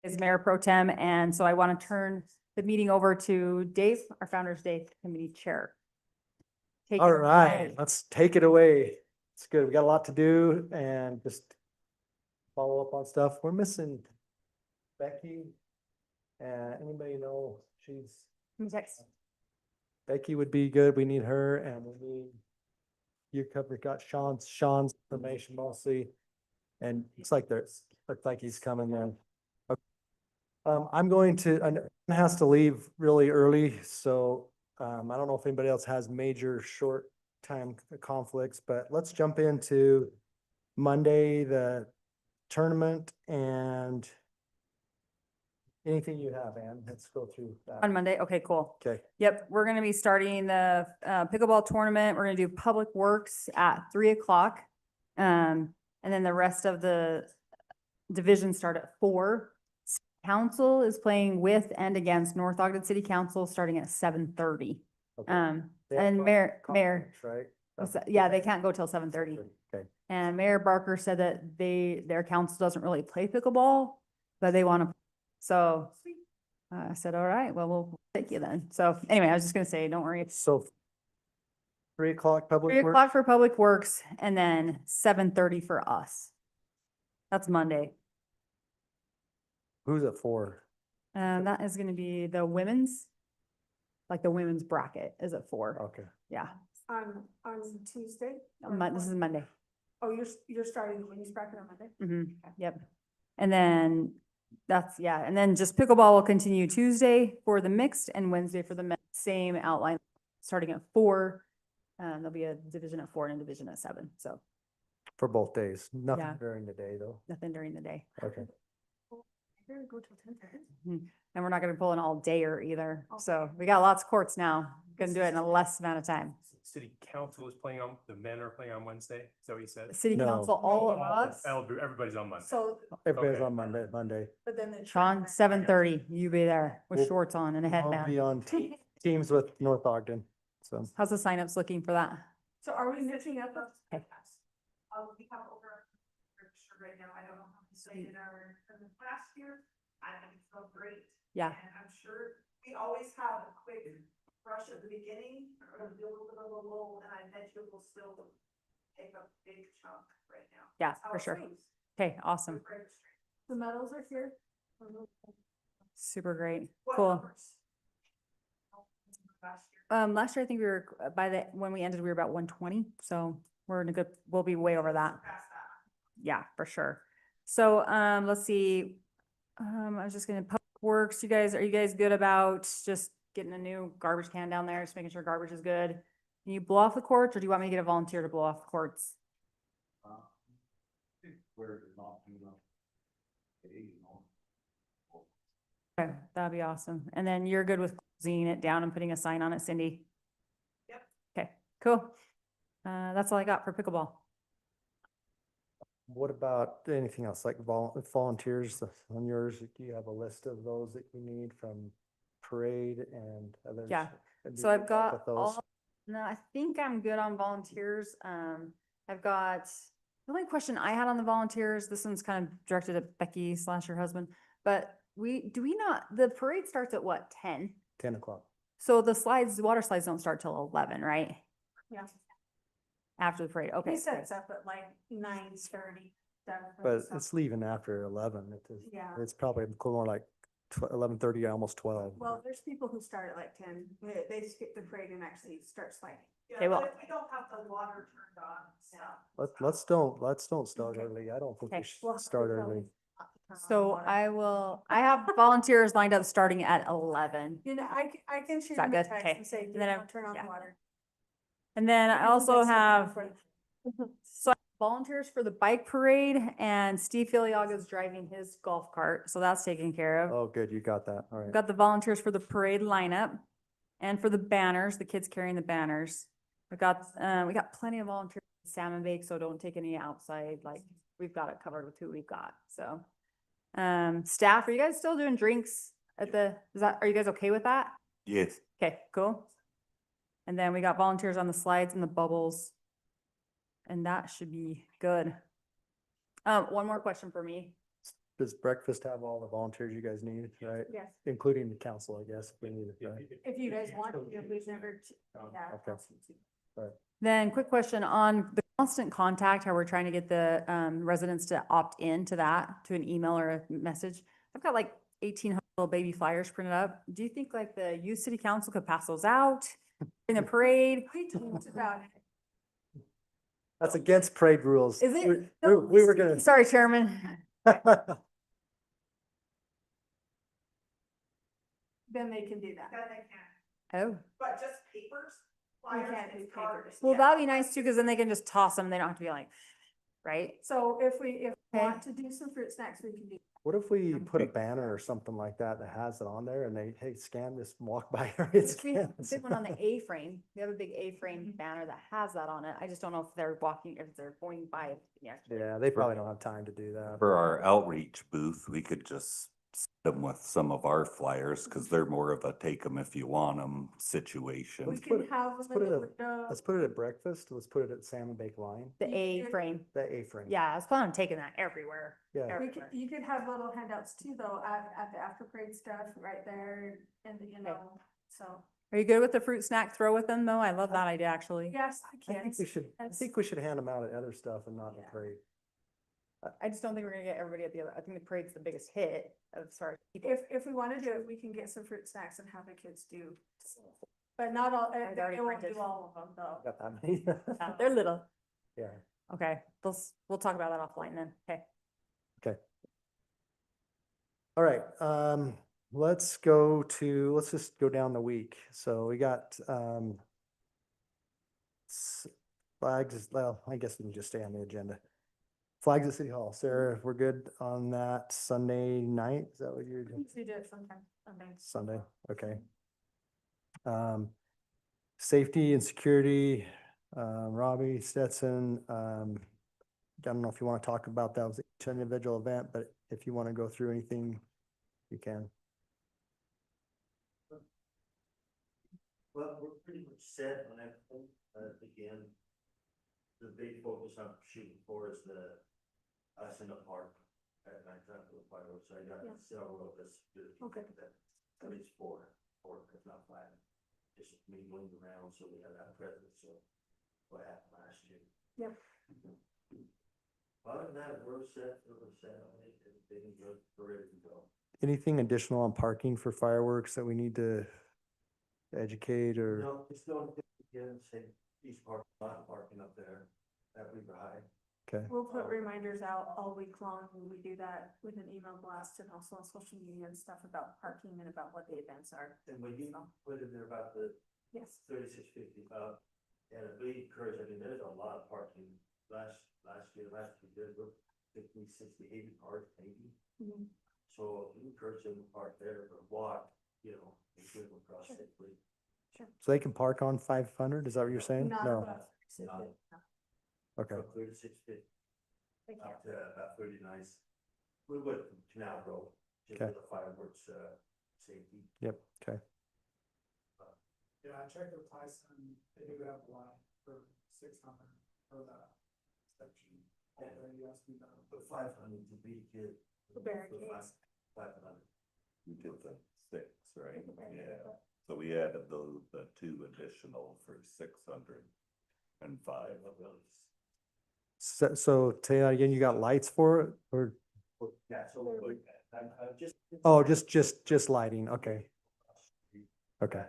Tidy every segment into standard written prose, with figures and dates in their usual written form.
Is Mayor Pro Tem, and so I want to turn the meeting over to Dave, our Founder's Day Committee Chair. Take it All away. right, let's take it away. It's good. We got a lot to do and just follow up on stuff. We're missing Becky. Anybody know she's, Text. Becky would be good. We need her and we need, you covered, got Sean's information mostly. And looks like he's coming in. Okay. I'm going to, I has to leave really early, so I don't know if anybody else has major short time conflicts, but let's jump into Monday, the tournament, and anything you have, Ann. Let's go through On that. Monday, okay, cool. Okay, Yep, we're gonna be starting the pickleball tournament. We're gonna do Public Works at 3 o'clock. And then the rest of the divisions start at 4. Council is playing with and against North Ogden City Council starting at 7:30. okay. They have And Mayor, conference, right? what's that? Yeah, they can't go till 7:30. Okay, And Mayor Barker said that their council doesn't really play pickleball, but they want to. So I said, all right, well, we'll take you then. So anyway, I was just gonna say, don't worry. It's so 3 o'clock public 3 work? o'clock for Public Works and then 7:30 for us. That's Monday. Who's it for? That is gonna be the women's, like the women's bracket is at 4. Okay, Yeah, On Tuesday? This is Monday. Oh, you're starting the women's bracket on Monday? Yep. And then and then just pickleball will continue Tuesday for the mixed and Wednesday for the same outline, starting at 4. There'll be a division at 4 and a division at 7. So for both days, nothing Yeah. during the day though. nothing during the day. Okay, You're gonna go till 10:30? And we're not gonna pull an all dayer either. So we got lots of courts now. Gonna do it in a less amount of time. City council is playing on, the men are playing on Wednesday, so he said. City No. council, all of us. Everybody's on Monday. So, everybody's Okay. on Monday. but then the. Sean, 7:30, you be there with We'll- shorts on and a I'll headband. be on teams with North Ogden, so. How's the signups looking for that? So are we mixing up? Okay. We have over, right now, I don't know how to say it, last year, I think it's so great. Yeah. And I'm sure we always have a quick rush at the beginning, or a little bit of a lull, and I bet you will still take a big chunk right now. Yeah, That's how for it sure. goes. Okay, awesome. The medals are here. Super great. What Cool. numbers? Last year. Last year, I think we were, when we ended, we were about 120. So we're in a good, we'll be way over that. Surpass that. Yeah, for sure. So, let's see. I was just gonna, Public Works, are you guys good about just getting a new garbage can down there, just making sure garbage is good? Can you blow off the courts, or do you want me to get a volunteer to blow off the courts? Okay, that'd be awesome. And then you're good with closing it down and putting a sign on it, Cindy? Yep. Okay, cool. That's all I got for pickleball. What about anything else, like volunteers on yours? Do you have a list of those that you need from parade and others? Yeah. Have So you I've got with those? all, no, I think I'm good on volunteers. I've got, the only question I had on the volunteers, this one's kind of directed at Becky / her husband, but the parade starts at what, 10? 10 o'clock. So the water slides don't start till 11, right? Yeah. After the parade, okay. He sets up at like 9:30. But it's leaving after 11. Yeah. It's probably more like 11:30, almost 12. Well, there's people who start at like 10. They skip the parade and actually start sliding. Okay, well- but if we don't have the water turned on, so. Let's don't start early. I don't think we Okay. should start early. So I have volunteers lined up starting at 11. You know, I can shoot that them a good? text Okay. and say, And "Do then not turn on the yeah. water." And then I also have Mhm. volunteers for the bike parade, and Steve Filiaga is driving his golf cart, so that's taken care of. Oh, good. You got that. All We've right. got the volunteers for the parade lineup and for the banners, the kids carrying the banners. We got plenty of volunteers in Salmon Bake, so don't take any outside, like, we've got it covered with who we've got, so. Staff, are you guys still doing drinks at are you guys okay with that? Yes. Okay, cool. And then we got volunteers on the slides and the bubbles. And that should be good. One more question for me. does breakfast have all the volunteers you guys need, right? Yes, Including the council, I guess, if we need it, right? if you guys want to, we've never, yeah. Okay. Then quick question on the constant contact, how we're trying to get the residents to opt in to that, to an email or a message. I've got like 1,800 little baby flyers printed up. Do you think like the youth city council could pass those out in the parade? We talked about it. That's against parade rules. Is it? We were gonna. Sorry, Chairman. Then they can do that. Then they can, Oh, but just papers, We flyers, can't do it's hard. papers. well, Yeah. that'd be nice too, because then they can just toss them. They don't have to be like, right? So if we Okay. want to do some fruit snacks, we can do. What if we put a banner or something like that that has it on there and they, hey, scan this, walk by here, it's We have a big one on the A-frame. We have a big A-frame banner that has that on it. I just don't know if they're walking, if they're going by it. Yeah. Yeah, they probably don't have time to do that. For our outreach booth, we could just set them with some of our flyers, cause they're more of a take them if you want them We situation. put can it- have let's them put in the it window. Let's put it at breakfast. Let's put it at Salmon Bake Line, The A-frame. that A-frame. Yeah, I was planning on taking that everywhere. Yeah. We could, everywhere. you could have little handouts too, though, at the after parade stuff right there and, you know, so. Are you good with the fruit snack throw with them though? I love that idea, actually. Yes, the I think kids. we should, I That's- think we should hand them out at other stuff and not in the Yeah. parade. I just don't think we're gonna get everybody at the other, I think the parade's the biggest hit as far as people. If we want to do it, we can get some fruit snacks and have the kids do. But not all, I'd already they won't printed. do all of them though. Got that many? Yeah, They're little. Yeah. Okay, we'll talk about that offline then. Okay. All right, let's just go down the week. So we got, flags, well, I guess we can just stay on the agenda. Flags at City Hall. Sarah, we're good on that Sunday night? Is that what you're doing? We do it sometime, Sunday. Sunday, okay. Safety and security, Robbie Stetson, I don't know if you want to talk about that, it was each individual event, but if you want to go through anything, you can. Well, we're pretty much set on everything, again. The big focus I'm shooting for is the, us in the park at night time for the fireworks, I got Yeah. several of us. Okay. At least four, if not five, just mingling around, so we have that presence, so what happened last year. Yep. Other than that, we're set, on it, everything is good, we're ready to go. Anything additional on parking for fireworks that we need to educate or? No, it's still, again, same, each park, lot parking up there, at Weaver High. Okay, We'll put reminders out all week long when we do that with an email blast and also on social media and stuff about parking and about what the events are. And when you put in there about the Yes. 3650, and if we encourage, I mean, there's a lot of parking last year, there were 50, 60, 80 cars maybe. Mhm. So if you encourage them to park there or walk, you know, and give them across Sure. safely. so they can park on 500, is that what you're saying? Not No, above 650, no. okay, From 3650 They can't. up to about 39. We would from Canal Road, just Okay. for the fireworks, safety. yep, okay. Yeah, I checked with Tyson, they do have a line for 600 for that section. Although you asked me about. But 500 to be good. The barricades. 500. We did the 6, right? Okay. Yeah. So we added the 2 additional for 605. So say that again, you got lights for it or, Yeah, so, I'm just. oh, just lighting, okay, okay.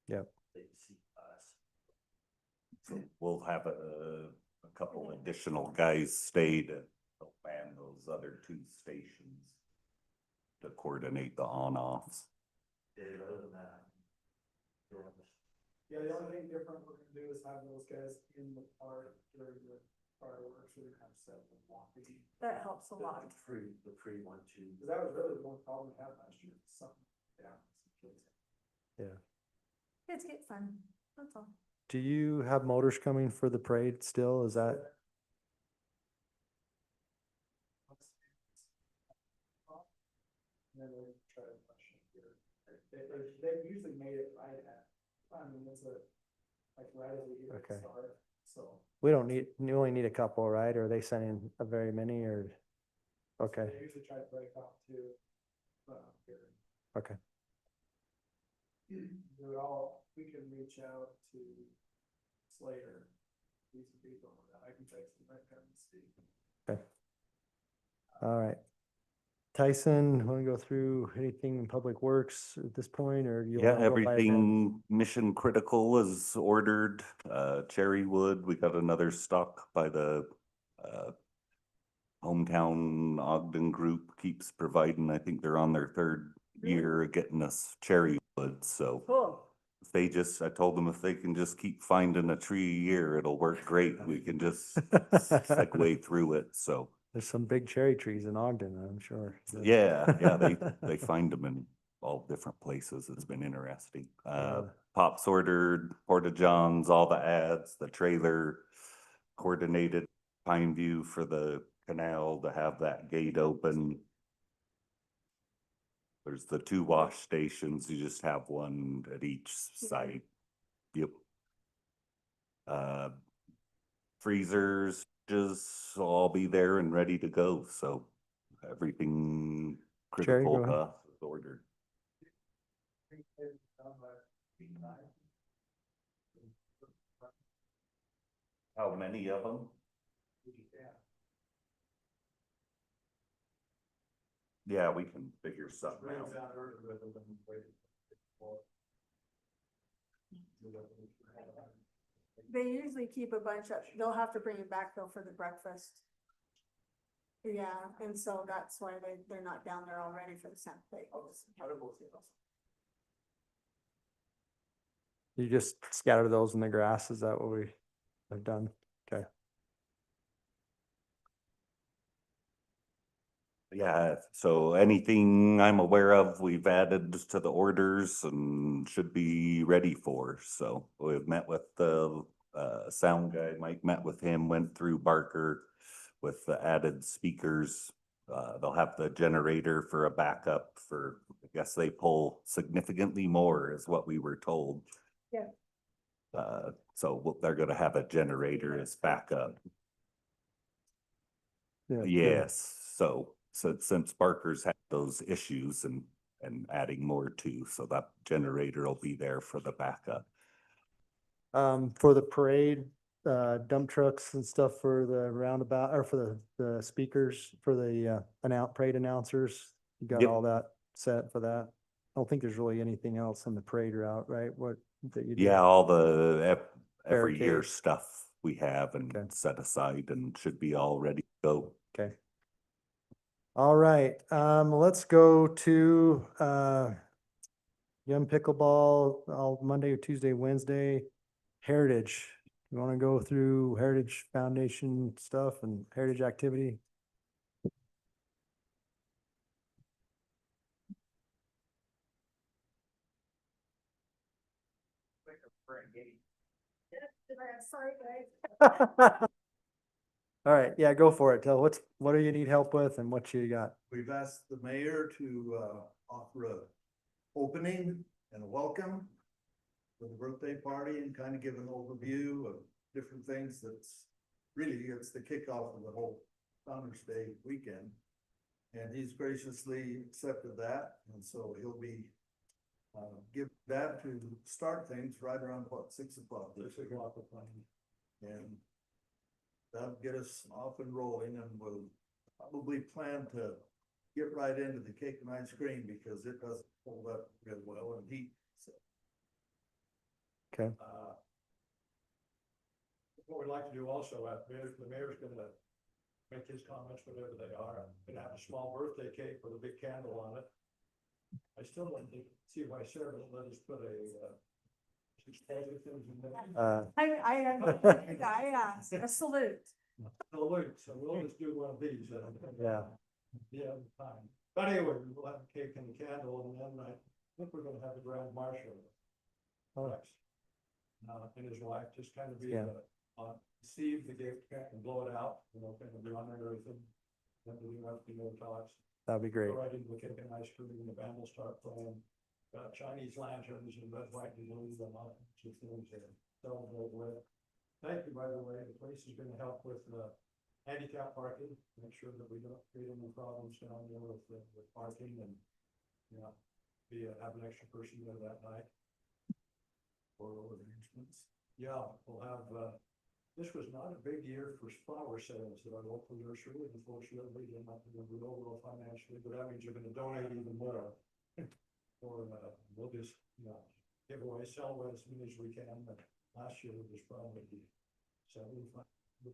Yep. They see us. So we'll have a couple additional guys stay to help man those other 2 stations to coordinate the on-offs. Yeah, other than that. Yeah, the only thing different we're gonna do is have those guys in the park during the fireworks, we're gonna have set them walking. That helps a lot. The free one too. Cause that was really the one problem we had last year, something, yeah. Kids get fun, that's all. Do you have motors coming for the parade still? Is that, And then we'll try to push it here. They've usually made it right at, I mean, it's like right as we get Okay. it started, so. we don't need, you only need a couple, right? Or are they sending a very many or? Okay, They usually try to break off two. Here. okay. We can reach out to Slater. These people, I can text them right there and see. All right. Tyson, want to go through anything in Public Works at this point, or do you? Yeah, wanna go by event? everything mission critical is ordered. Cherrywood, we got another stock by the hometown Ogden group keeps providing. I think they're on their third year of getting us cherrywood, so. Cool. If they just, I told them if they can just keep finding a tree a year, it'll work great. We can just segue through it, so. There's some big cherry trees in Ogden, I'm sure. Yeah, they find them in all different places. It's been interesting. Pops ordered, Porta Johns, all the ads, the trailer coordinated Pine View for the canal to have that gate open. There's the 2 wash stations. You just have one at each site. Yep. Freezers just all be there and ready to go, so everything Jerry, critical go ahead. to us is ordered. How many of them? Yeah, we can figure something out. They usually keep a bunch of, they'll have to bring it back though for the breakfast. Yeah, and so that's why they're not down there already for the Santa Fe. You just scatter those in the grass, is that what we have done? Okay. Yeah, so anything I'm aware of, we've added to the orders and should be ready for. So we've met with the sound guy, Mike met with him, went through Barker with the added speakers. They'll have the generator for a backup for, I guess they pull significantly more is what we were told. Yeah. So they're gonna have a generator as backup. Yeah, good. Yes, so since Barker's had those issues and adding more too, so that generator will be there for the backup. For the parade, dump trucks and stuff for the roundabout, or for the speakers, for the parade announcers. You got Yep. all that set for that? I don't think there's really anything else in the parade route, right? What, that you do? Yeah, all the every year Barricade. stuff we have Okay. and set aside and should be all ready to go. Okay. All right, let's go to, Young Pickleball, all Monday or Tuesday, Wednesday, Heritage. You want to go through Heritage Foundation stuff and Heritage activity? Sorry, guys. All right, yeah, go for it. What do you need help with and what you got? We've asked the mayor to offer a opening and a welcome for the birthday party and kind of give an overview of different things. That's really, it's the kickoff of the whole Founder's Day weekend. And he's graciously accepted that, and so he'll be give that to start things right around what, 6 o'clock? 6 o'clock. And that'll get us off and rolling, and we'll probably plan to get right into the cake and ice cream because it doesn't hold up real well in heat, so. Okay. What we'd like to do also, the mayor's gonna make his comments, whatever they are. I'm gonna have a small birthday cake with a big candle on it. I still don't see why Sarah doesn't let us put a A salute. So we'll just do one of these. Yeah. Yeah, fine. But anyway, we'll have a cake and a candle, and then I think we're gonna have a grand marshal. Next. And his wife just kind of be, Yeah. receive the gift and blow it out, kind of be on and everything. Then we have to go talks. That'd be great. Go right into the cake and ice cream, and the band will start playing. Chinese lanterns and red, white, and blue, and all things to celebrate with. Thank you, by the way, the place is gonna help with the handicap parking, make sure that we don't create any problems down there with parking and, you know, have an extra person there that night. For arrangements. Yeah, we'll have, this was not a big year for flower sales at our local nursery, unfortunately, they're not doing real well financially, but that means you're gonna donate even more. Or, we'll just, you know, give away, sell away as many as we can, but last year was probably 75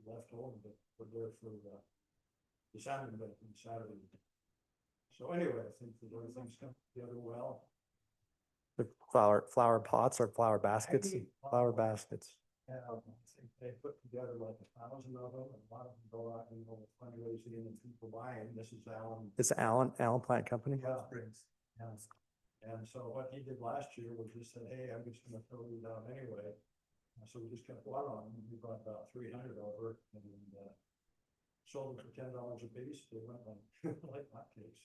left over, but we're there for, the salmon bake on Saturday. So anyway, I think that everything's come together well. The flower pots or flower baskets, flower baskets. I think they put together like 1,000 of them, and a lot of them go out and go fundraising and people buying. This is Alan. It's Allen Plant Company. Yeah. And so what he did last year was just said, hey, I'm just gonna throw these out anyway. So we just kept one on them. We brought about 300 over and sold them for $10 a piece. They went like, like hotcakes.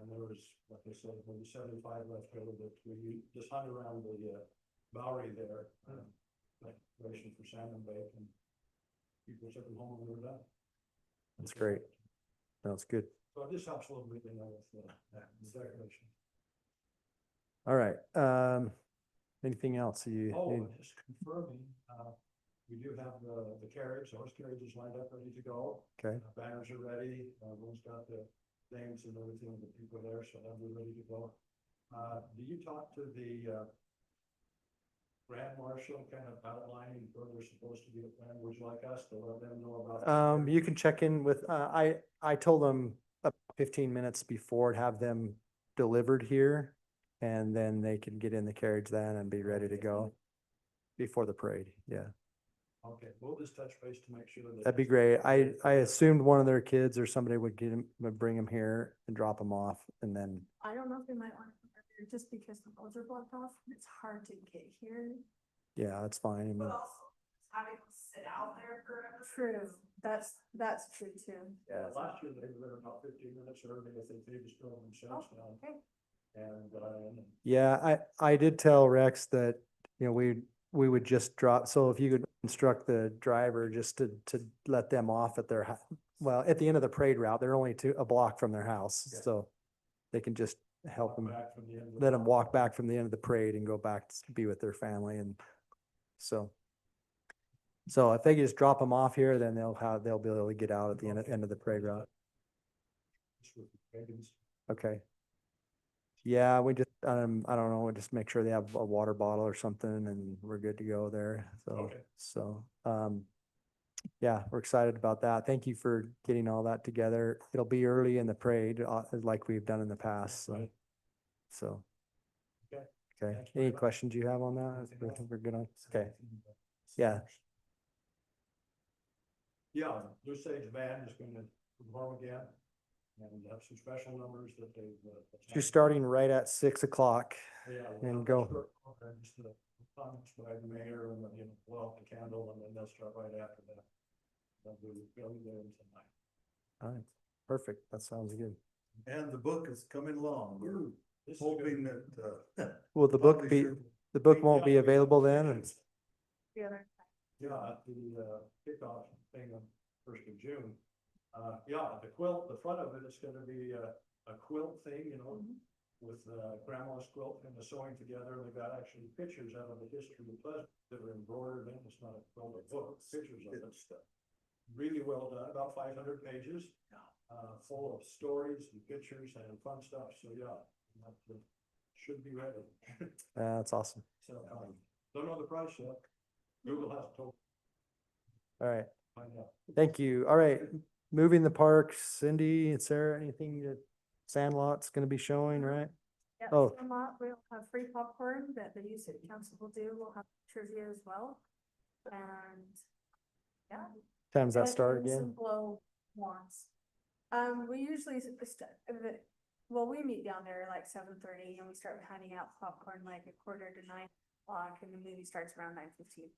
And there was, like I said, maybe 75 left over that we just hung around the Bowery there, like preparation for salmon bake, and people took them home when we were done. That's great. That's good. So it just helps a little bit, you know, with the decoration. All right. Anything else you? Oh, need- just confirming, we do have the carriage, the horse carriage is lined up, ready to go. Okay. Banners are ready, everyone's got the names and everything of the people there, so they'll be ready to go. Do you talk to the Grand Marshal, kind of outlining where they're supposed to be at Grand? Would you like us to let them know about? You can check in with, I told them up 15 minutes before to have them delivered here. And then they can get in the carriage then and be ready to go before the parade. Yeah, Okay, we'll just touch base to make sure that. that'd be great. I assumed one of their kids or somebody would get him, would bring them here and drop them off and then, I don't know if they might want to come here just because the roads are blocked off, and it's hard to get here. yeah, that's fine. I mean, But also having them sit out there forever. True, that's true too. yeah, Last year, they were about 15 minutes early, I think they just drove themselves down. Okay. And, yeah, I did tell Rex that, you know, we would just drop, so if you could instruct the driver just to let them off at their, well, at the end of the parade route, they're only a block from their house, Yeah. so they can just help them, back from the end of the let them walk back from the end of the parade and go back to be with their family and so. So if they just drop them off here, then they'll be able to get out at the end of the parade route. Just with the wagons. Okay. Yeah, we just, I don't know, we just make sure they have a water bottle or something and we're good to go there. So, Okay. so, yeah, we're excited about that. Thank you for getting all that together. It'll be early in the parade, like we've done in the past, so. Right. So. Okay. Okay, Thank you very any much. questions you have on that? We're good on, okay, yeah. Yeah, Blue Sage Band is gonna perform again and have some special numbers that they've. You're starting right at 6 o'clock. Yeah. and go. Just the comments by the mayor and, you know, blow out the candle and then they'll start right after that. They'll be there tonight. All right, perfect. That sounds good. And the book is coming along. We're This is hoping good. that, Will the book be, publisher- the book won't be available then? Yeah. Yeah, at the kickoff thing on 1st of June. Yeah, the quilt, the front of it is gonna be a quilt thing, you know, with grandma's quilt and the sewing together. And they've got actually pictures out of the history of Pleasant that are embroidered in. It's not a quilt, a book, pictures of it. Stuff. Really well done, about 500 pages, full of stories and pictures and fun stuff. So yeah, that should be ready. That's awesome. So, don't know the price yet. Google has told, All right, find out. thank you. All right, moving the parks, Cindy and Sarah, anything that Sandlot's gonna be showing, right? Yeah, Oh. we'll have free popcorn that the youth city council will do. We'll have trivia as well. And, yeah. Time's that And start some again? blow wands. We usually, well, we meet down there like 7:30 and we start handing out popcorn like 8:45 and the movie starts around 9:15.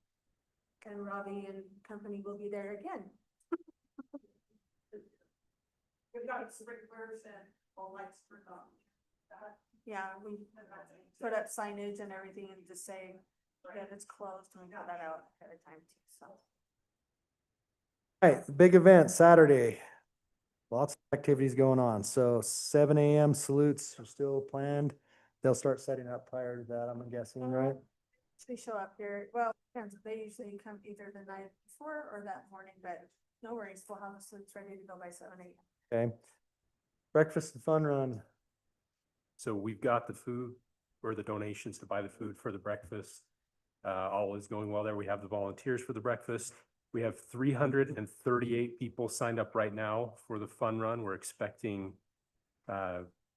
And Robbie and company will be there again. We've got sprinklers and all lights turned on. Yeah, we put up signage and everything and just say that it's closed and we put that out ahead of time too, so. Right, big event Saturday. Lots of activities going on. So 7 a.m. salutes are still planned. They'll start setting up prior to that, I'm guessing, right? They show up here, well, depends, they usually come either the night before or that morning, but no worries, we'll have the suits ready to go by 7 8. Okay. Breakfast and fun run. So we've got the food or the donations to buy the food for the breakfast. All is going well there. We have the volunteers for the breakfast. We have 338 people signed up right now for the fun run. We're expecting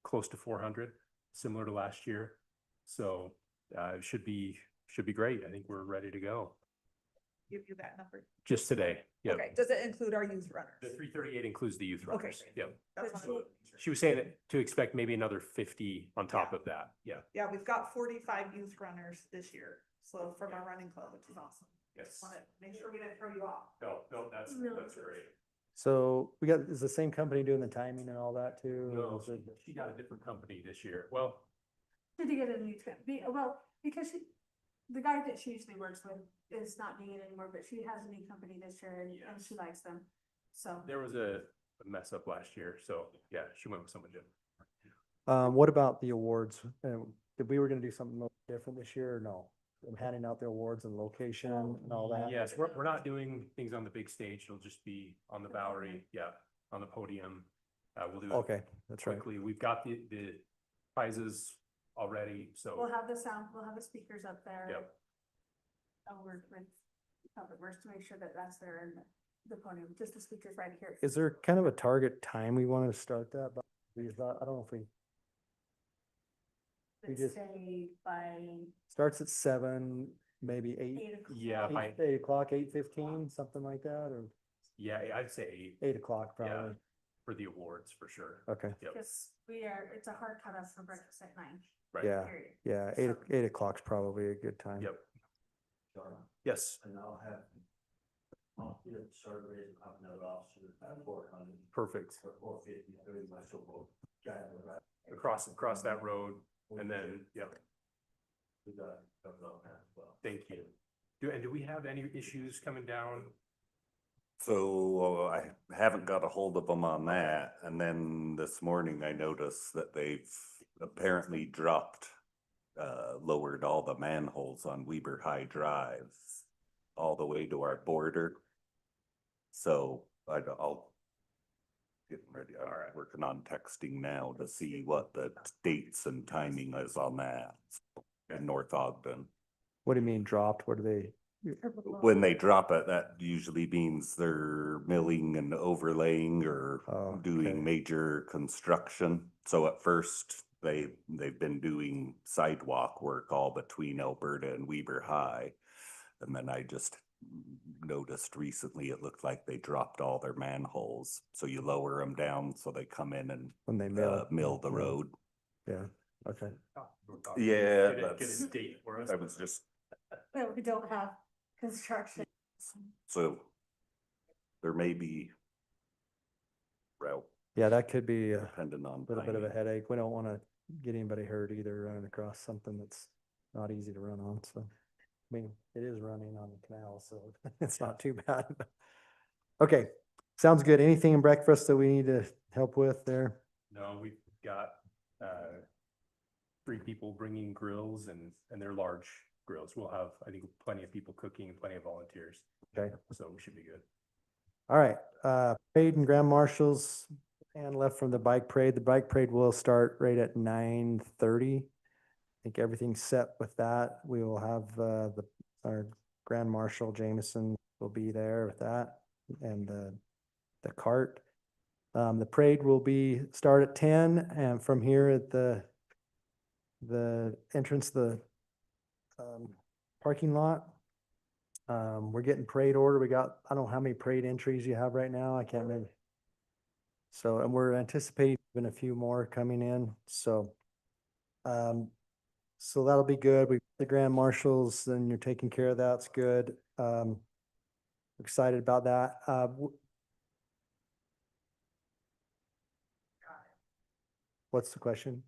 close to 400, similar to last year. So it should be great. I think we're ready to go. Give you that number. Just today. Yeah. Okay, does it include our youth runners? The 338 includes the youth Okay. runners. Yep. That's But fine. She was saying that to expect maybe another 50 on top of that. Yeah. Yeah, we've got 45 youth runners this year, so from our running club, which is awesome. Yes. Just wanna make sure we didn't throw you off. No, that's great. So we got, is the same company doing the timing and all that too? No, Or is it- she got a different company this year. Well, Did you get a new trip? Well, because the guy that she usually works with is not doing it anymore, but she has a new company this year and Yes. she likes them. So, there was a mess up last year, so yeah, she went with someone different. What about the awards? Did we were gonna do something a little different this year or no? And handing out the awards and location and all that? Yes, we're not doing things on the big stage. It'll just be on the Bowery, yeah, on the podium. We'll do it Okay, that's right. quickly. We've got the prizes already, we'll so, have the sound, we'll have the speakers up there. yep. I'll work with Public Works to make sure that that's there and the podium, just the speakers right here. Is there kind of a target time we wanted to start that? By? I don't know if we Let's just- say by starts at 7, maybe 8. 8 o'clock. Yeah, by, 8 o'clock, 8:15, something like that, or yeah, I'd say 8 8 o'clock Yeah. probably. for the awards for sure. Okay, Yep, Because it's a hard cutoff for breakfast at 9, right. yeah, period. yeah, 8 o'clock's probably a good time. Yep, Donna, yes, and I'll get it started raising up another officer at 400 perfect. or 450, doing my so-called guy in the right. Across that road, and then, yep, We got covered on that as well. thank you. Do we have any issues coming down? So I haven't got a hold of them on that. And then this morning I noticed that they've apparently dropped, lowered all the manholes on Weber High Drive all the way to our border. So I'll getting ready. I'm working on texting now to see what the dates and timing is on that in North Ogden. What do you mean dropped? What do they? When they drop it, that usually means they're milling and overlaying or Oh, okay. doing major construction. So at first, they've been doing sidewalk work all between Alberta and Weber High. And then I just noticed recently, it looked like they dropped all their manholes. So you lower them down so they come in and When they mill the road. Yeah, okay. Yeah, Get a that's, date for us. I was just, But we don't have construction. so there may be route Yeah, that could be a depending on little bit of a timing. headache. We don't want to get anybody hurt either running across something that's not easy to run on, so. I mean, it is running on the canal, so it's not too bad. Okay, sounds good. Anything in breakfast that we need to help with there? No, we've got 3 people bringing grills and they're large grills. We'll have, I think, plenty of people cooking and plenty of volunteers. Okay. So we should be good. All right, parade and grand marshals and left from the bike parade. The bike parade will start right at 9:30. I think everything's set with that. We will have our grand marshal Jameson will be there with that and the cart. The parade will start at 10 and from here at the entrance, the parking lot. We're getting parade order. We got, I don't know how many parade entries you have right now. I can't remember. So, and we're anticipating even a few more coming in. So, so that'll be good. We, the grand marshals, then you're taking care of that. It's good. Excited about that. What's the question?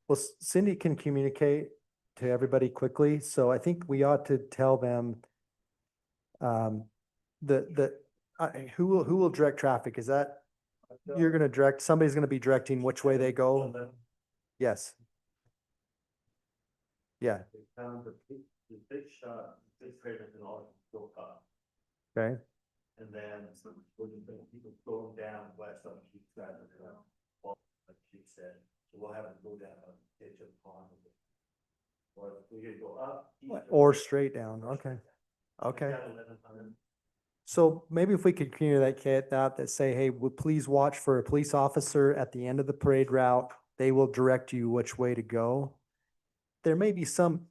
Well, Cindy can communicate to everybody quickly, so I think we ought to tell them who will direct traffic? Is that, you're gonna direct, somebody's gonna be directing which way they go? Yes. Yeah, They found the big shot, big trailer and all go up. okay. And then when the people going down west on Keith Drive, well, like she said, so we'll have them go down on the edge of the pond. Or we could go up. east Or straight down, okay, okay. Down 1100. So maybe if we could communicate that say, hey, please watch for a police officer at the end of the parade route. They will direct you which way to go. There may be some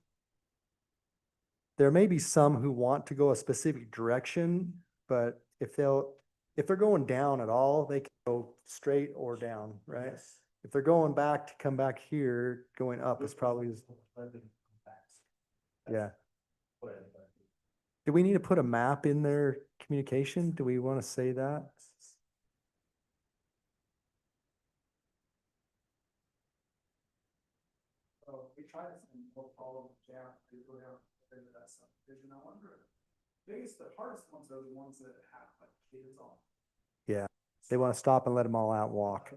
who want to go a specific direction, but if they're going down at all, they can go straight or down, right? Yes. If they're going back to come back here, going up is probably, yeah. Do we need to put a map in their communication? Do we want to say that? We try to send more follow down, they go down into that subdivision, I wonder. Biggest, the hardest ones are the ones that have like kids on. Yeah, they want to stop and let them all out walk.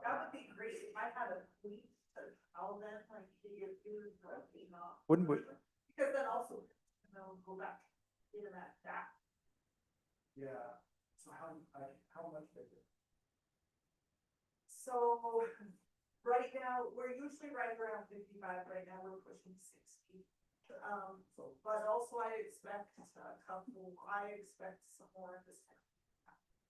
That would be great if I had a fleet to tell them, like, to get food, you know. Wouldn't we- Because then also, go back, into that back. Yeah, so how much bigger? So, right now, we're usually right around 55, right now we're pushing 60. But also I expect some more this time.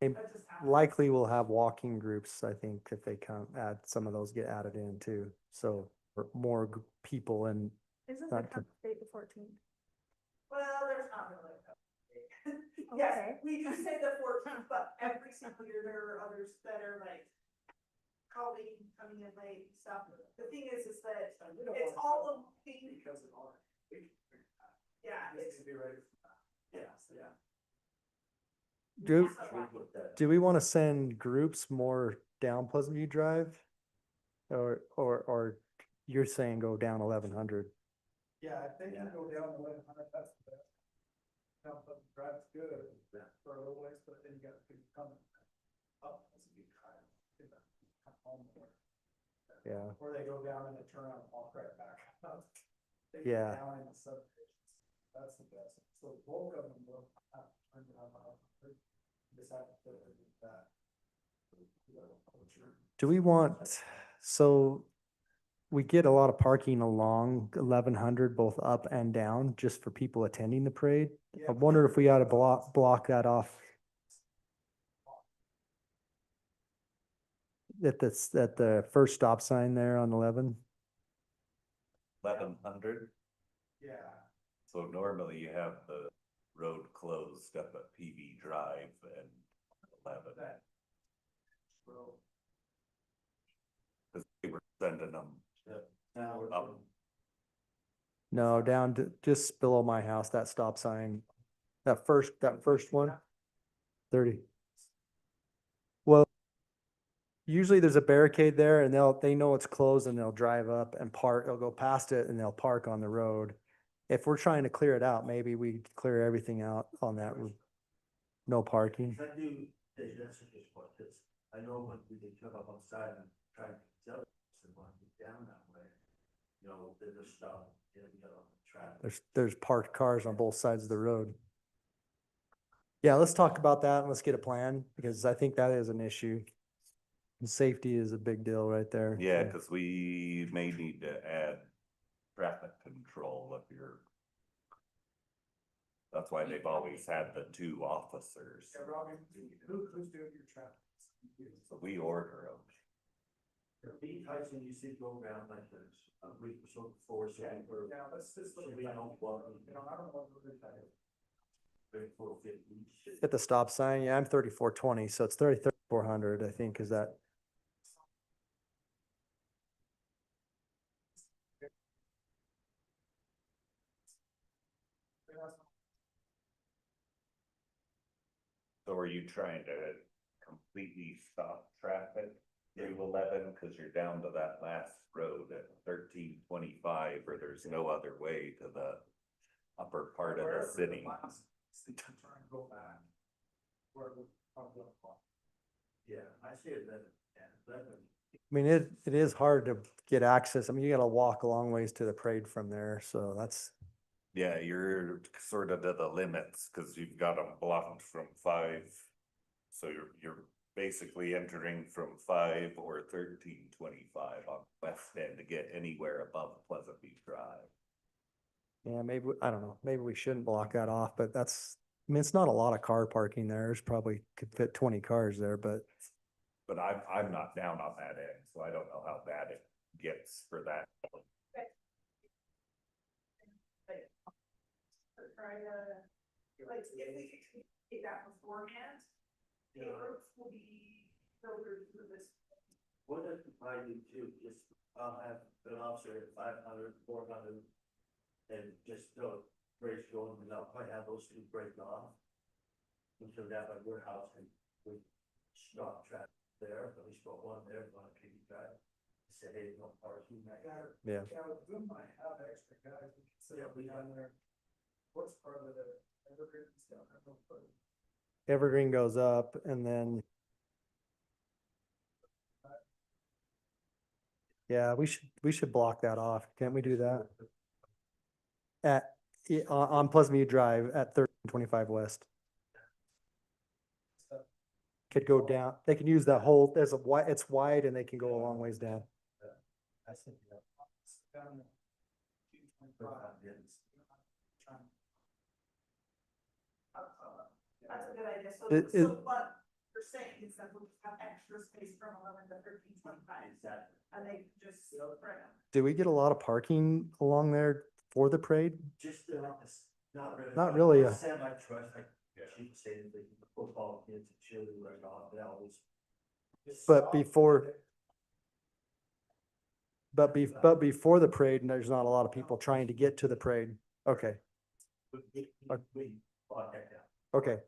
Hey, That just happens. Likely we'll have walking groups, I think, if they come, add, some of those get added in too. So more people and Isn't the Not to- cutoff date the 14th? Well, there's not really a couple. Yes, Okay. we do say the 14th, but every single year there are others that are like calling, coming in late and stuff. The thing is that it's all of the, Because of all. yeah, it's. Be ready for that. Yes, yeah. do we want to send groups more down Pleasant View Drive? Or you're saying go down 1100? Yeah, I think you go down 1100, that's the best. Down the drive's good for a little ways, but then you got people coming up, that's a big drive. Come home more. Yeah, Or they go down and they turn around and walk right back up. They go Yeah. Down in the subdivisions, that's the best, so the bulk of them will have to turn around. Just have to put it in that. do we want, so we get a lot of parking along 1100, both up and down, just for people attending the parade. I wonder if we ought to block that off. At the first stop sign there on 11. 1100. Yeah. So normally you have the road closed up at PV Drive and 11. That. Well, Cause they were sending them Now we're up. No, down to just below my house, that stop sign, that first one, 30. Well, usually there's a barricade there and they know it's closed and they'll drive up and park, they'll go past it and they'll park on the road. If we're trying to clear it out, maybe we clear everything out on that route. No parking. I do, that's just what this, I know when they come up on side and try to tell us and want to get down that way. You know, they're just stop, you know, traffic. There's parked cars on both sides of the road. Yeah, let's talk about that and let's get a plan because I think that is an issue. And safety is a big deal right there. Yeah, so. cause we may need to add traffic control if you're. That's why they've always had the 2 officers. yeah, Robbie, who's doing your traffic? So we order them. Be Tyson, you see go around like this, a week or so before, so we're. Yeah, let's just look So at we that. don't walk, I don't know what we're gonna do. 3450. At the stop sign, yeah, I'm 3420, so it's 3400, I think, is that. So are you trying to completely stop traffic through 11? Cause you're down to that last road at 1325, or there's no other way to the upper part of the city. Yeah, I see it then, yeah, that, I mean, it is hard to get access. I mean, you gotta walk a long ways to the parade from there, so that's, Yeah, you're sort of to the limits, cause you've got them blocked from 5. So you're basically entering from 5 or 1325 on the west end to get anywhere above Pleasant Beach Drive. yeah, maybe, I don't know, maybe we shouldn't block that off, but that's, I mean, it's not a lot of car parking there. There's probably could fit 20 cars there, but But I'm not down on that end, so I don't know how bad it gets for that. Try to, like, if we could communicate that beforehand, the roads will be filtered through this. what if I do too, just, I'll have an officer at 500, 400, and just throw race going, and I'll probably have those two break off. And so that by warehouse, and we stop traffic there, at least got one there, one keep drive. Say, hey, no parking, I got it. yeah. Yeah, we might have extra guys, we can say, we down there. What's part of the evergreen stuff? I don't know. Evergreen goes up and then. Yeah, we should block that off. Can't we do that? On Pleasant View Drive at 1325 West. Could go down, they can use that whole, there's a wide, it's wide and they can go a long ways down. I think, Down there. That's a good idea, so, It- so what you're saying is that we'll have extra space from 11 to 1325, exactly. and they can just spread them. Do we get a lot of parking along there for the parade? Just, not really. Not really, Semi trucks, like, she said, the football kids, cheerleaders, all, they always. But before. But before the parade, there's not a lot of people trying to get to the parade. Okay, We block that down. okay.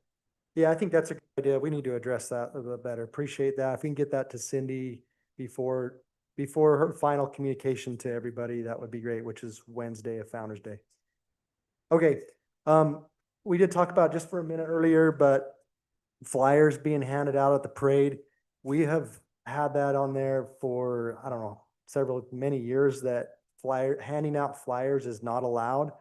Yeah, I think that's a good idea. We need to address that a little better. Appreciate that. If we can get that to Cindy before her final communication to everybody, that would be great, which is Wednesday of Founder's Day. Okay, we did talk about just for a minute earlier, but flyers being handed out at the parade. We have had that on there for, I don't know, many years that handing out flyers is not allowed.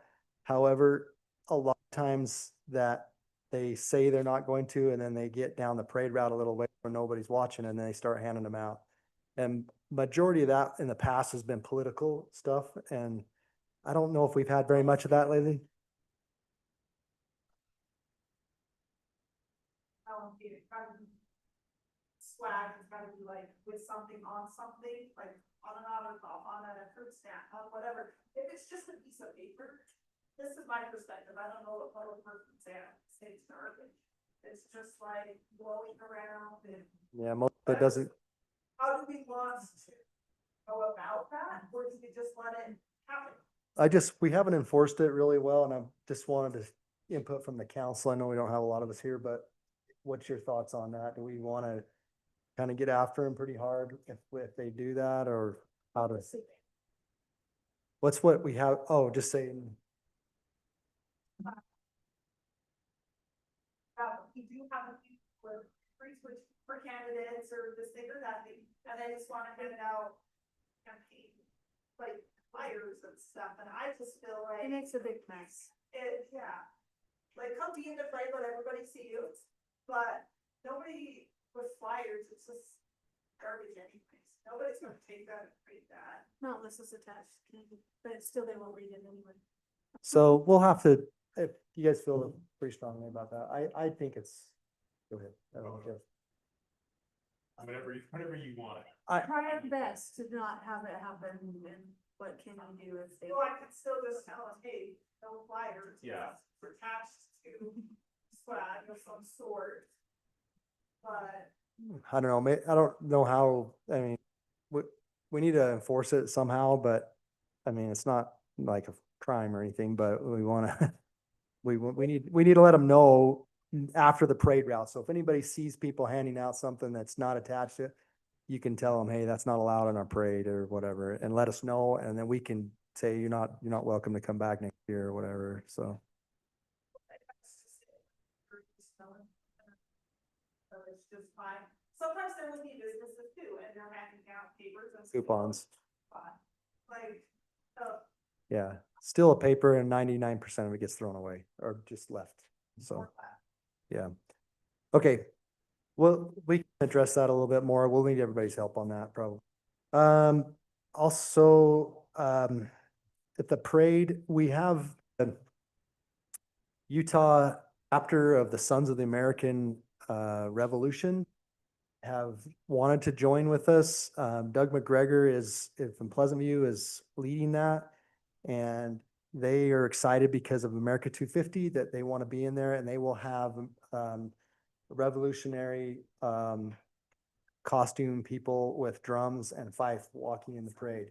However, a lot of times that they say they're not going to, and then they get down the parade route a little way where nobody's watching and then they start handing them out. And majority of that in the past has been political stuff. And I don't know if we've had very much of that lately. Swag, it's gotta be like with something on something, like on an auto call, on a fruit stand, on whatever. If it's just a piece of paper, this is my perspective, I don't know what public person says garbage. It's just like blowing around and Yeah, most of it doesn't. how do we want to go about that, or do we just let it happen? We haven't enforced it really well, and I just wanted to input from the council. I know we don't have a lot of us here, but what's your thoughts on that? Do we want to kind of get after them pretty hard if they do that, or how to? What's what we have? Oh, just saying. We do have a few for free switch for candidates or this thing or that thing, and they just wanna hand out campaign, like flyers and stuff, and I just feel It like makes a big mess. yeah. Like, come be in the parade, let everybody see you, but nobody with flyers, it's just garbage anyways. Nobody's gonna take that and read that. Not unless it's attached, but still they won't read it anyway. So we'll have to, if you guys feel pretty strongly about that, I think it's, go ahead. I don't know. Whatever you want. Try our best to not have it happen, and what can we do if they? So I could still just tell them, hey, no flyers. Yeah. it's Attached to swag of some sort. But I don't know, I don't know how, I mean, we need to enforce it somehow, but I mean, it's not like a crime or anything, but we want to, we need to let them know after the parade route. So if anybody sees people handing out something that's not attached to it, you can tell them, hey, that's not allowed in our parade or whatever, and let us know, and then we can say, you're not welcome to come back next year or whatever, so. So it's just fine. Sometimes there will be businesses too, and they're handing out papers and. Coupons. Like, Yeah, still a paper and 99% of it gets thrown away or just left, so, yeah. Okay, well, we can address that a little bit more. We'll need everybody's help on that probably. Also, at the parade, we have the Utah chapter of the Sons of the American Revolution have wanted to join with us. Doug McGregor is from Pleasant View is leading that. And they are excited because of America 250 that they want to be in there, and they will have revolutionary costume people with drums and fife walking in the parade.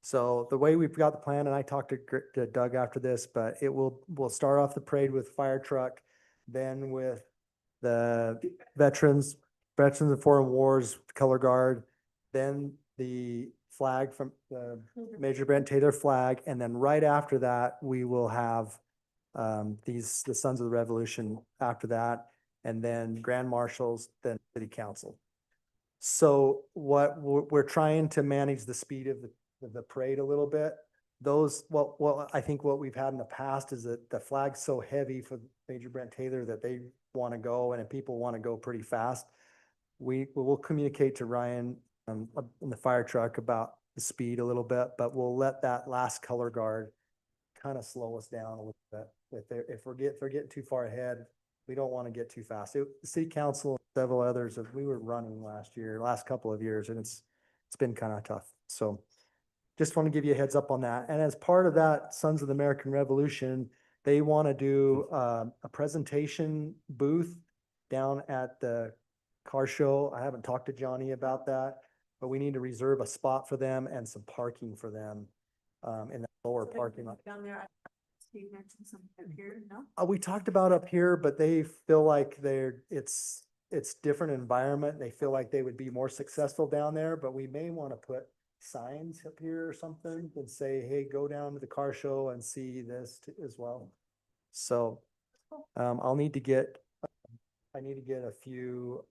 So the way we've got the plan, and I talked to Doug after this, but we'll start off the parade with fire truck, then with the veterans of foreign wars, color guard, then the flag from the Major Brent Taylor flag, and then right after that, we will have the Sons of the Revolution after that, and then Grand Marshals, then City Council. So what we're trying to manage the speed of the parade a little bit. I think what we've had in the past is that the flag's so heavy for Major Brent Taylor that they want to go, and if people want to go pretty fast, we will communicate to Ryan in the fire truck about the speed a little bit, but we'll let that last color guard kind of slow us down a little bit. If we're getting too far ahead, we don't want to get too fast. The city council and several others, we were running last couple of years, and it's been kind of tough. So just want to give you a heads up on that. And as part of that Sons of the American Revolution, they want to do a presentation booth down at the car show. I haven't talked to Johnny about that, but we need to reserve a spot for them and some parking for them in the lower parking lot. Down there, Steve mentioned something up here, no? We talked about up here, but they feel like it's different environment. They feel like they would be more successful down there, but we may want to put signs up here or something and say, hey, go down to the car show and see this as well. So I need to get a few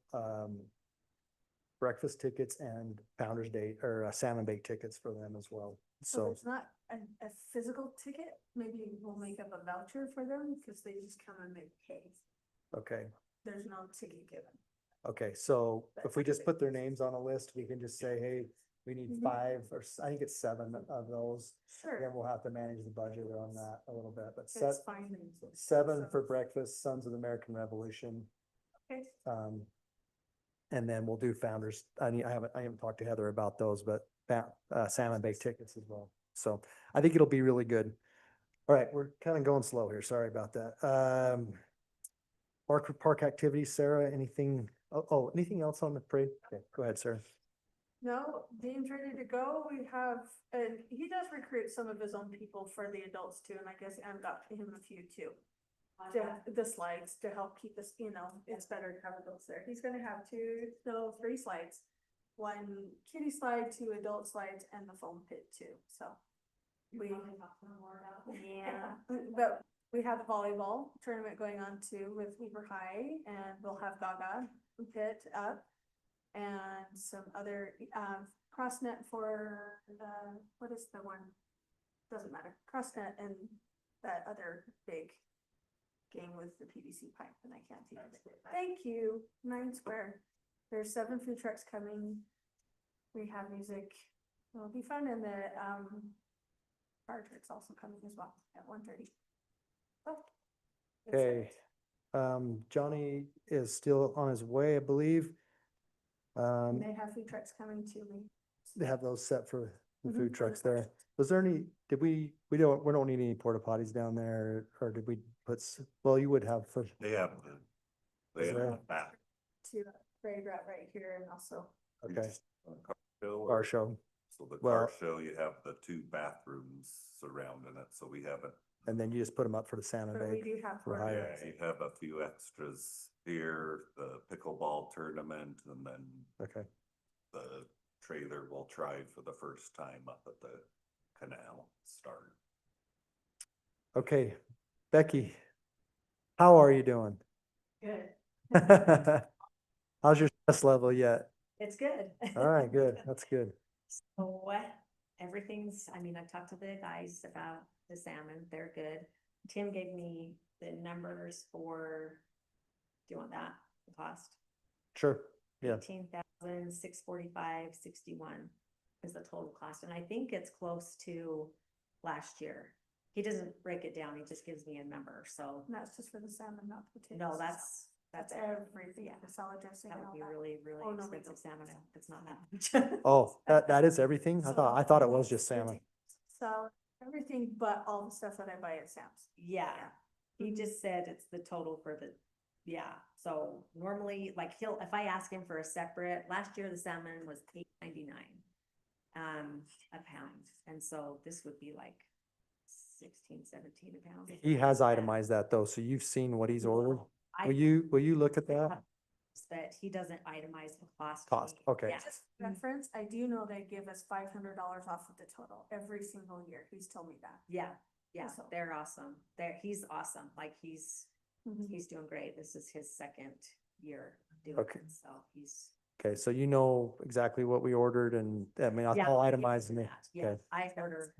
breakfast tickets and Founder's Day or salmon bake tickets for them as well. So So, there's not a physical ticket, maybe we'll make up a voucher for them, because they just come and make pay. okay. There's no ticket given. Okay, so if we just put their names on a list, we can just say, hey, we need Mhm. 5 or I think it's 7 of those. Then Sure, we'll have to manage the budget on that a little bit, but that's fine. 7 for breakfast, Sons of the American Revolution. Okay. And then we'll do Founders. I haven't talked to Heather about those, but salmon baked tickets as well. So I think it'll be really good. All right, we're kind of going slow here. Sorry about that. Park activities, Sarah, anything? Anything else on the parade? Okay, go ahead, Sarah. No, Dean's ready to go. We have, and he does recruit some of his own people for the adults too, and I guess Ann got him a few too. The slides to help keep us, it's better to have adults there. He's gonna have 3 slides. 1 kiddie slide, 2 adult slides, and the foam pit too, so. Yeah, but we have the volleyball tournament going on too with Weaver High, and we'll have Gaga pit up. And some other, cross-net for, what is the one? Doesn't matter, cross-net and that other big game with the PVC pipe, and I can't think of it. Thank you, 9 Square. There's 7 food trucks coming. We have music. It'll be fun, and the, fire truck's also coming as well at 1:30. Oh. Okay. Johnny is still on his way, I believe. They have food trucks coming to me. They have those set for the Mhm, food for trucks the there. Was there any, we don't need any porta potties down there, or did we put, well, you would have for, They have, Is there- the back. To the parade route right here, and also, okay, Show car or- show. So the Well- car show, you have the 2 bathrooms surrounding it, so we have it And then you just put them up for the salmon But we bake. do have. for four hire. days. Yeah, you have a few extras here, the pickleball tournament, and then Okay, the trailer will try for the first time up at the canal start. okay. Becky, how are you doing? Good. How's your stress level yet? It's good. All right, good. That's good. So everything's, I mean, I've talked to the guys about the salmon, they're good. Tim gave me the numbers for, do you want that, the cost? Sure. Yeah. 18,645.61 is the total cost, and I think it's close to last year. He doesn't break it down, he just gives me a number, so, And that's just for the salmon, not the potatoes. no, and that's, stuff. that's, Everything, yeah. the salad dressing that and would all be that. really, really Oh, no, we expensive don't. salmon, it's not that much. Oh, that is everything? I thought it was just salmon. So everything but all the stuff that I buy at Sam's. Yeah, he Mhm. just said it's the total for the, yeah, so normally, like, if I ask him for a separate, last year the salmon was $8.99 a pound, and so this would be like 16, 17 a pound. He has itemized that though, so you've seen what he's ordered. I- Will you look at that? But he doesn't itemize the cost. to Cost, me. okay. Yeah. Just reference, I do know they give us $500 off of the total every single year. He's told me that. Yeah, yeah, So- they're awesome, he's awesome, like, he's Mhm. doing great, this is his second year doing Okay. it, so he's. Okay, so you know exactly what we ordered and, I mean, Yeah, I'll I itemize did them. that, Yeah, Okay. I ordered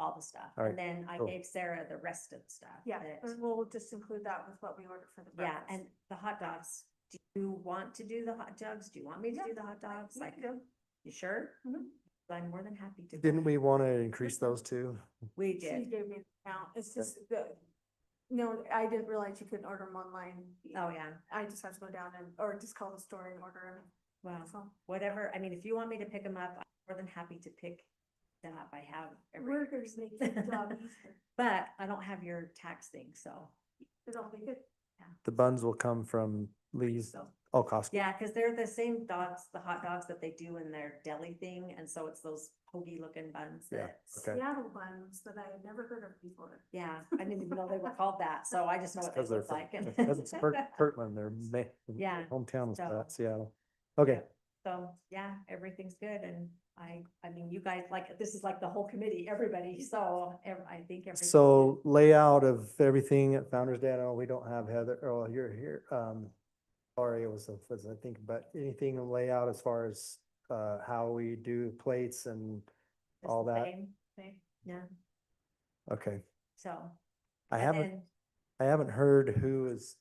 all the stuff, All right, and then I cool. gave Sarah the rest of the stuff. Yeah, that- and we'll just include that with what we ordered for the Yeah, breakfast. and the hot dogs, do you want to do the hot dogs? Do you want me to Yeah, do the hot dogs? We Like, can do. you sure? Mhm. I'm more than happy to. Didn't we want to increase those too? We She did, gave me the count. It's just the, no, I didn't realize you couldn't order them online. oh, yeah, I just have to go down and, or just call the store and order them. well, So whatever, I mean, if you want me to pick them up, I'm more than happy to pick them up, I have every. we're gonna make the job easier. But I don't have your tax thing, so, It'll be good. The buns will come from Lee's, so, oh, Costco. yeah, cause they're the same dogs, the hot dogs that they do in their deli thing, and so it's those hoagie looking buns Yeah, that. okay. Seattle buns that I had never heard of before. Yeah, I didn't even know they were called that, so I just know what they Because they're look from, like. and- because it's Kirtland, their Yeah, hometown is so- that, Seattle. Okay, So, yeah, everything's good, and I mean, you guys, like, this is like the whole committee, everybody, so I think everything. so layout of everything at Founder's Day, I know we don't have Heather, oh, you're here, sorry, it was I think, but anything in layout as far as, how we do plates and all that? Yeah, Okay, so. I and haven't, then- I haven't heard who's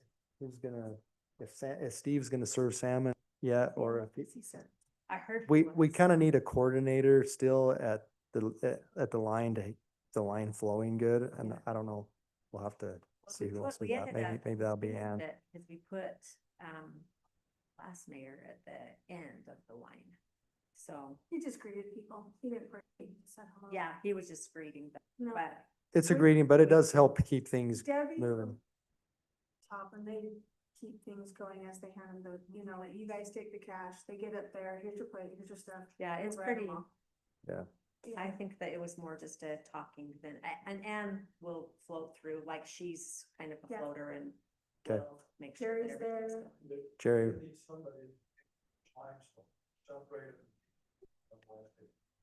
gonna, if Steve's gonna serve salmon yet, or if he. He said. I heard. We he was- kind of need a coordinator still at the line to, the line flowing good, and Yeah. I don't know, we'll have to Well, see we who put- else we we got, ended maybe that'll be Ann. Cause we put, last mayor at the end of the line, so, He just greeted people. He didn't break, he said hello. yeah, he was just greeting, No. but, It's a greeting, but it does help keep things Debbie. moving. Top and they keep things going as they hand them, you know, like you guys take the cash, they get it there, here's your plate, here's your stuff. yeah, it's Grab 'em pretty. all. Yeah. I think that it was more just a talking than, and Anne will float through, like, she's kind of a Yeah. floater and Okay. will make sure that Jerry's everything's there. going. Jerry, Need somebody trying to celebrate it.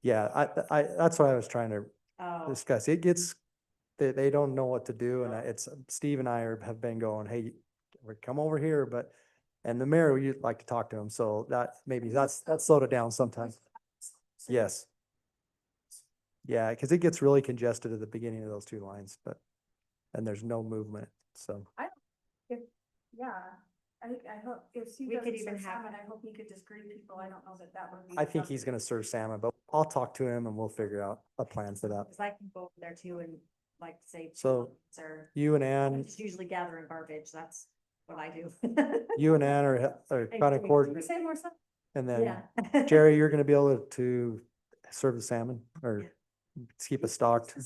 yeah, that's what I was trying to Oh, discuss. It gets, they don't know what to do, and it's, Steve and I have been going, hey, we come over here, but, and the mayor, you'd like to talk to him, so that, maybe that's slowed it down sometimes. Yes. Yeah, because it gets really congested at the beginning of those two lines, but, and there's no movement, so. Yeah, I hope, if Steve We could doesn't even serve have- salmon, I hope he could just greet people. I don't know that that would be. I think he's gonna serve salmon, but I'll talk to him and we'll figure out a plan for that. cause I can go over there too and like say. So, Or You and I'm Ann, just usually gathering garbage, that's what I do. you and Ann are kind of Can we coordinating, say more stuff? and then Yeah. Jerry, you're gonna be able to serve the salmon or keep it stocked.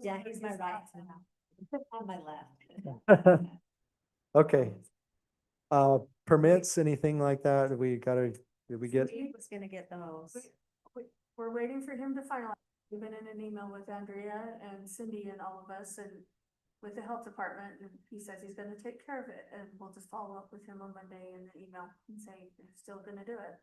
Yeah, he's my right, on my left. Okay. Permits, anything like that? We gotta, did we get, Steve was gonna get those. We're we're waiting for him to finalize. We've been in an email with Andrea and Cindy and all of us and with the health department, and he says he's gonna take care of it, and we'll just follow up with him on Monday in the email and say, you're still gonna do it.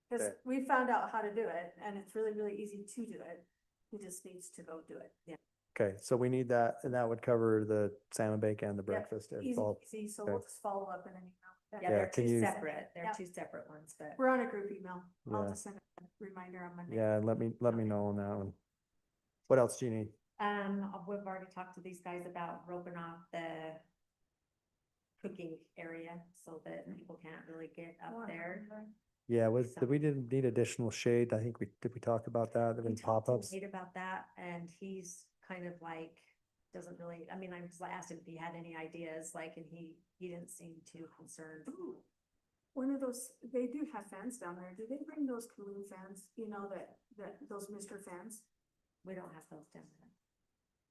Cause Okay. we found out how to do it, and it's really, really easy to do it. He just needs to go do it. Yeah. Okay, so we need that, and that would cover the salmon bake and the Yep, breakfast. if Easy, all- easy, so okay. we'll just follow up in an email. Yeah, Yeah, they're can two you- separate, they're Yeah. two separate ones, but. We're on a group email. I'll Yeah. just send a reminder on Monday. Yeah, let me know on that one. What else do you need? We've already talked to these guys about roping off the cooking area so that people can't really get up there. Yeah, was, So- we didn't need additional shade. I think did we talk about that? There We been talked to pop-ups? Nate about that, and he's kind of like, doesn't really, I mean, I just asked him if he had any ideas, like, and he didn't seem too concerned. Ooh, one of those, they do have fans down there. Do they bring those cooling fans, you know, those Mister fans? We don't have those down there.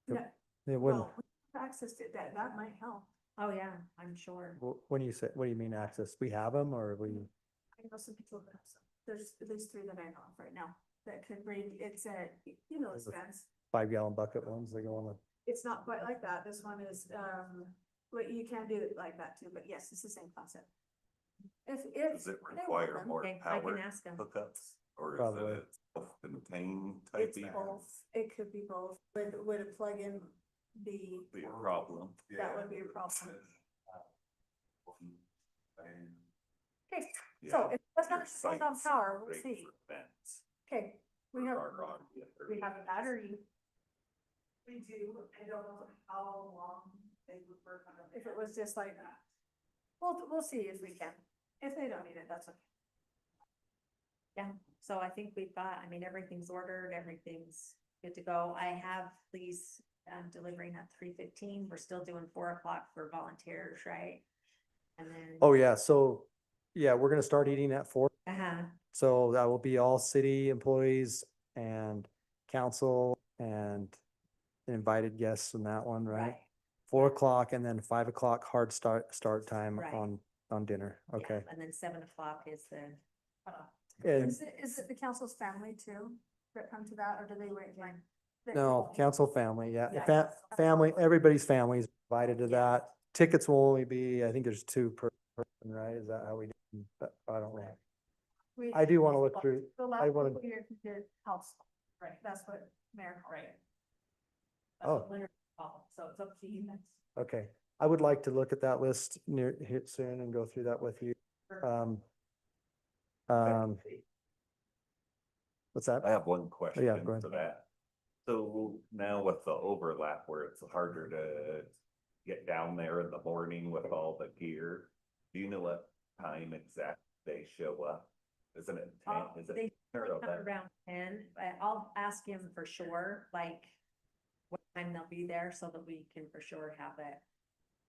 Yep. No, It wouldn't, well, we have access to that, that might help. Oh, yeah, I'm sure. when you say, what do you mean access? We have them or we, I know some people that have some, there's at least 3 that I know of right now that can bring, it's a, you know, those Is it- fans. 5-gallon bucket ones, they go on the, It's not quite like that. This one is, but you can do it like that too, but yes, it's the same concept. If, Does it they require want them. more Okay, I can power ask him. hookups? Or is Probably. it self-contained type It's deal? both, it could be both, would a plug-in be, Be a problem. that would be a problem. Okay, Yeah. so if that's not Your stand on site's power, we'll great see. for events. Okay, we For have, our audience. we have a battery. We do, I don't know how long they would work on it. If it was just like that. We'll see if we can. If they don't need it, that's okay. Yeah, so I think we've got, I mean, everything's ordered, everything's good to go. I have these delivering at 3:15. We're still doing 4 o'clock for volunteers, right? And then. oh yeah, so, yeah, we're gonna start eating at 4. Uh-huh, So that will be all city employees and council and invited guests in that one, right? right. 4 o'clock and then 5 o'clock hard start time Right. on dinner. Yeah, Okay. And then 7 o'clock is the, And Is it the council's family too that come to that, or do they wait like? no, council family, yeah. Yeah. Family, everybody's family is invited to Yeah. that. Tickets will only be, I think there's 2 per person, right? Is that how we do? But I don't know. We- I do wanna look through, The I last wanna- couple years we did house, right, that's what Mayor called it. that's Oh. what Leonard called, so it's up to you. okay. I would like to look at that list near, here soon and go through that with you. Um, what's that? I have one go question ahead. to that. So now with the overlap where it's harder to get down there in the morning with all the gear, do you know what time exact they show up? Isn't it 10? Is They it 10 or come 11? around 10, but I'll ask him for sure, like, what time they'll be there so that we can for sure have it.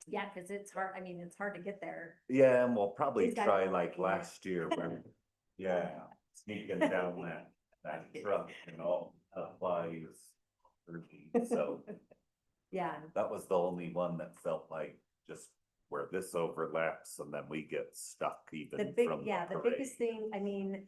Yeah, cause it's hard, I mean, it's hard to get there. Yeah, and we'll probably He's got try no like idea. last year when, yeah, sneaking down that truck and all supplies. So Yeah, that was the only one that felt like just where this overlaps and then we get stuck the even big, from yeah, the the biggest parade. thing, I mean,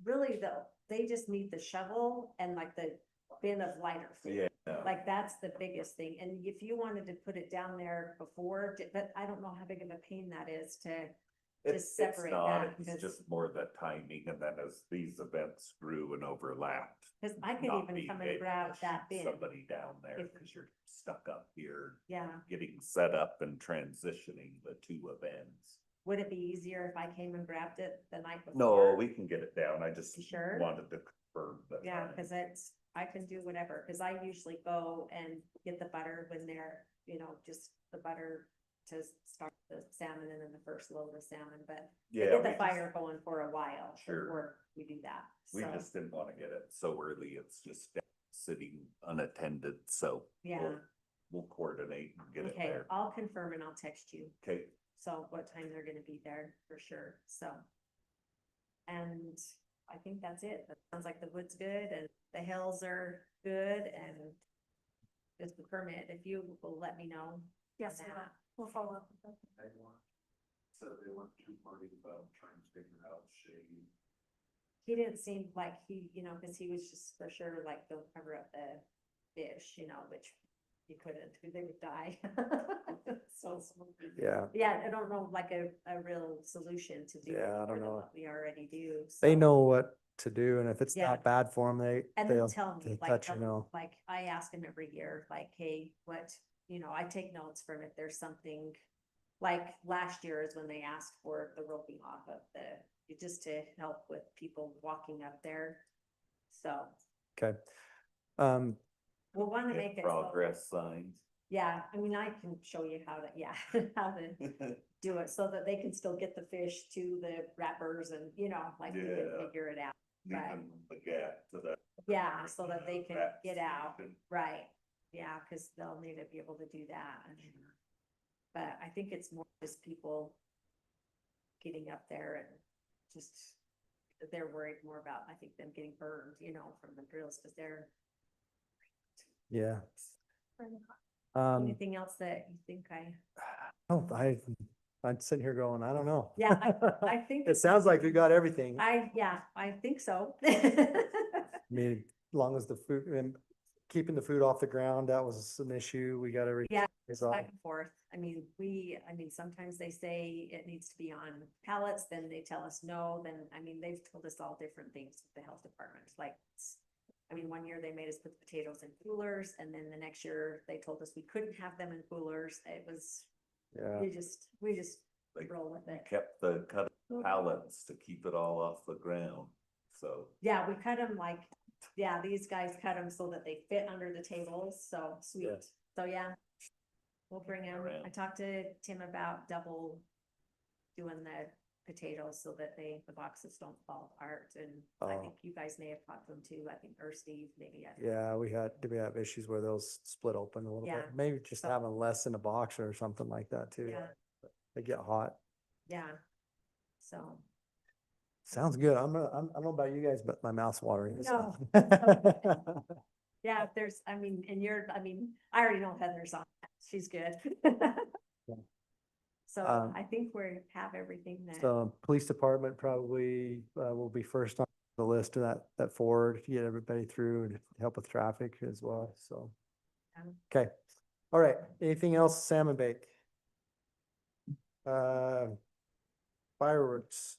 really they just need the shovel and like the bin of lighter fluid. Yeah, Like, that's the biggest thing, and if you wanted to put it down there before, but I don't know how big of a pain that is to, it's separate not, that, it's 'cause- just more the timing and then as these events grew and overlapped. cause I could not even being come and able grab to that shoot bin. Somebody down there, If- cause you're stuck up here, Yeah, getting set up and transitioning the 2 events. would it be easier if I came and grabbed it the night before? No, we can get it down, I just You sure? wanted to confirm the Yeah, time. cause I can do whatever, cause I usually go and get the butter when they're, just the butter to start the salmon and then the first load of salmon, but Yeah, get we the just- fire going for a while Sure. before we do that, We so, just didn't wanna get it so early, it's just sitting unattended, so. yeah. We'll coordinate and get it Okay, there. I'll confirm and I'll text you, Okay, so what time they're gonna be there for sure, so. And I think that's it, that sounds like the wood's good and the hills are good and just the permit, if you will let me know. Yes, on I will. that. We'll follow up with them. They want, so they want 2 parties about trying to figure out shade. he didn't seem like he, you know, cause he was just for sure like, don't cover up the fish, you know, which you couldn't, they would die. So, Yeah, yeah, I don't know, like a real solution to do. Yeah, I don't other than know. what we already do. they so- know what to do, and if it's Yeah. not bad for them, And they'll then tell me, they'll like, let you know. like, I ask him every year, like, hey, what, you know, I take notes from if there's something. Like last year is when they asked for the roping off of just to help with people walking up there. So Okay. Um, we'll wanna make it. so- Progress signs. Yeah, I mean, I can show you how to, yeah, how to do it so that they can still get the fish to the wrappers and, you know, like we can Yeah. figure it out. Right. Leaving the gap to the. Yeah, so that they can wrap get out. station. Right, yeah, cause they'll need to be able to do that. But I think it's more just people getting up there and just, they're worried more about, I think, them getting burned, you know, from the drills, cause they're, yeah. anything else that you think Oh, I'm sitting here going, I don't know. Yeah, I think. It sounds like we got everything. Yeah, I think so. I mean, as long as the food and keeping the food off the ground, that was an issue. We got everything. Yeah, resolved. Back and forth. I mean, sometimes they say it needs to be on pallets, then they tell us no, then, I mean, they've told us all different things with the health department, like. I mean, one year they made us put the potatoes in coolers, and then the next year they told us we couldn't have them in coolers. It was, Yeah, we just Like, roll with it. Kept the cut pallets to keep it all off the ground, so. Yeah, we cut them like, yeah, these guys cut them so that they fit under the tables, so sweet. Yes. So, yeah. We'll bring them. I Around. talked to Tim about double doing the potatoes so that the boxes don't fall apart, and I Oh. think you guys may have caught them too, I think, or Steve, maybe. yeah, did we have issues where those split open a little Yeah. bit? Maybe just So- having less in a box or something like that too. Yeah, They get hot. yeah. So, Sounds good. I don't know about you guys, but my mouth's watering. No. yeah, if there's, I mean, I already know Heather's on, that. She's good. So Um, I think we have everything that. So police department probably will be first on the list of that forward, to get everybody through and help with traffic as well, so. Okay, all right, anything else, salmon bake? Fireworks.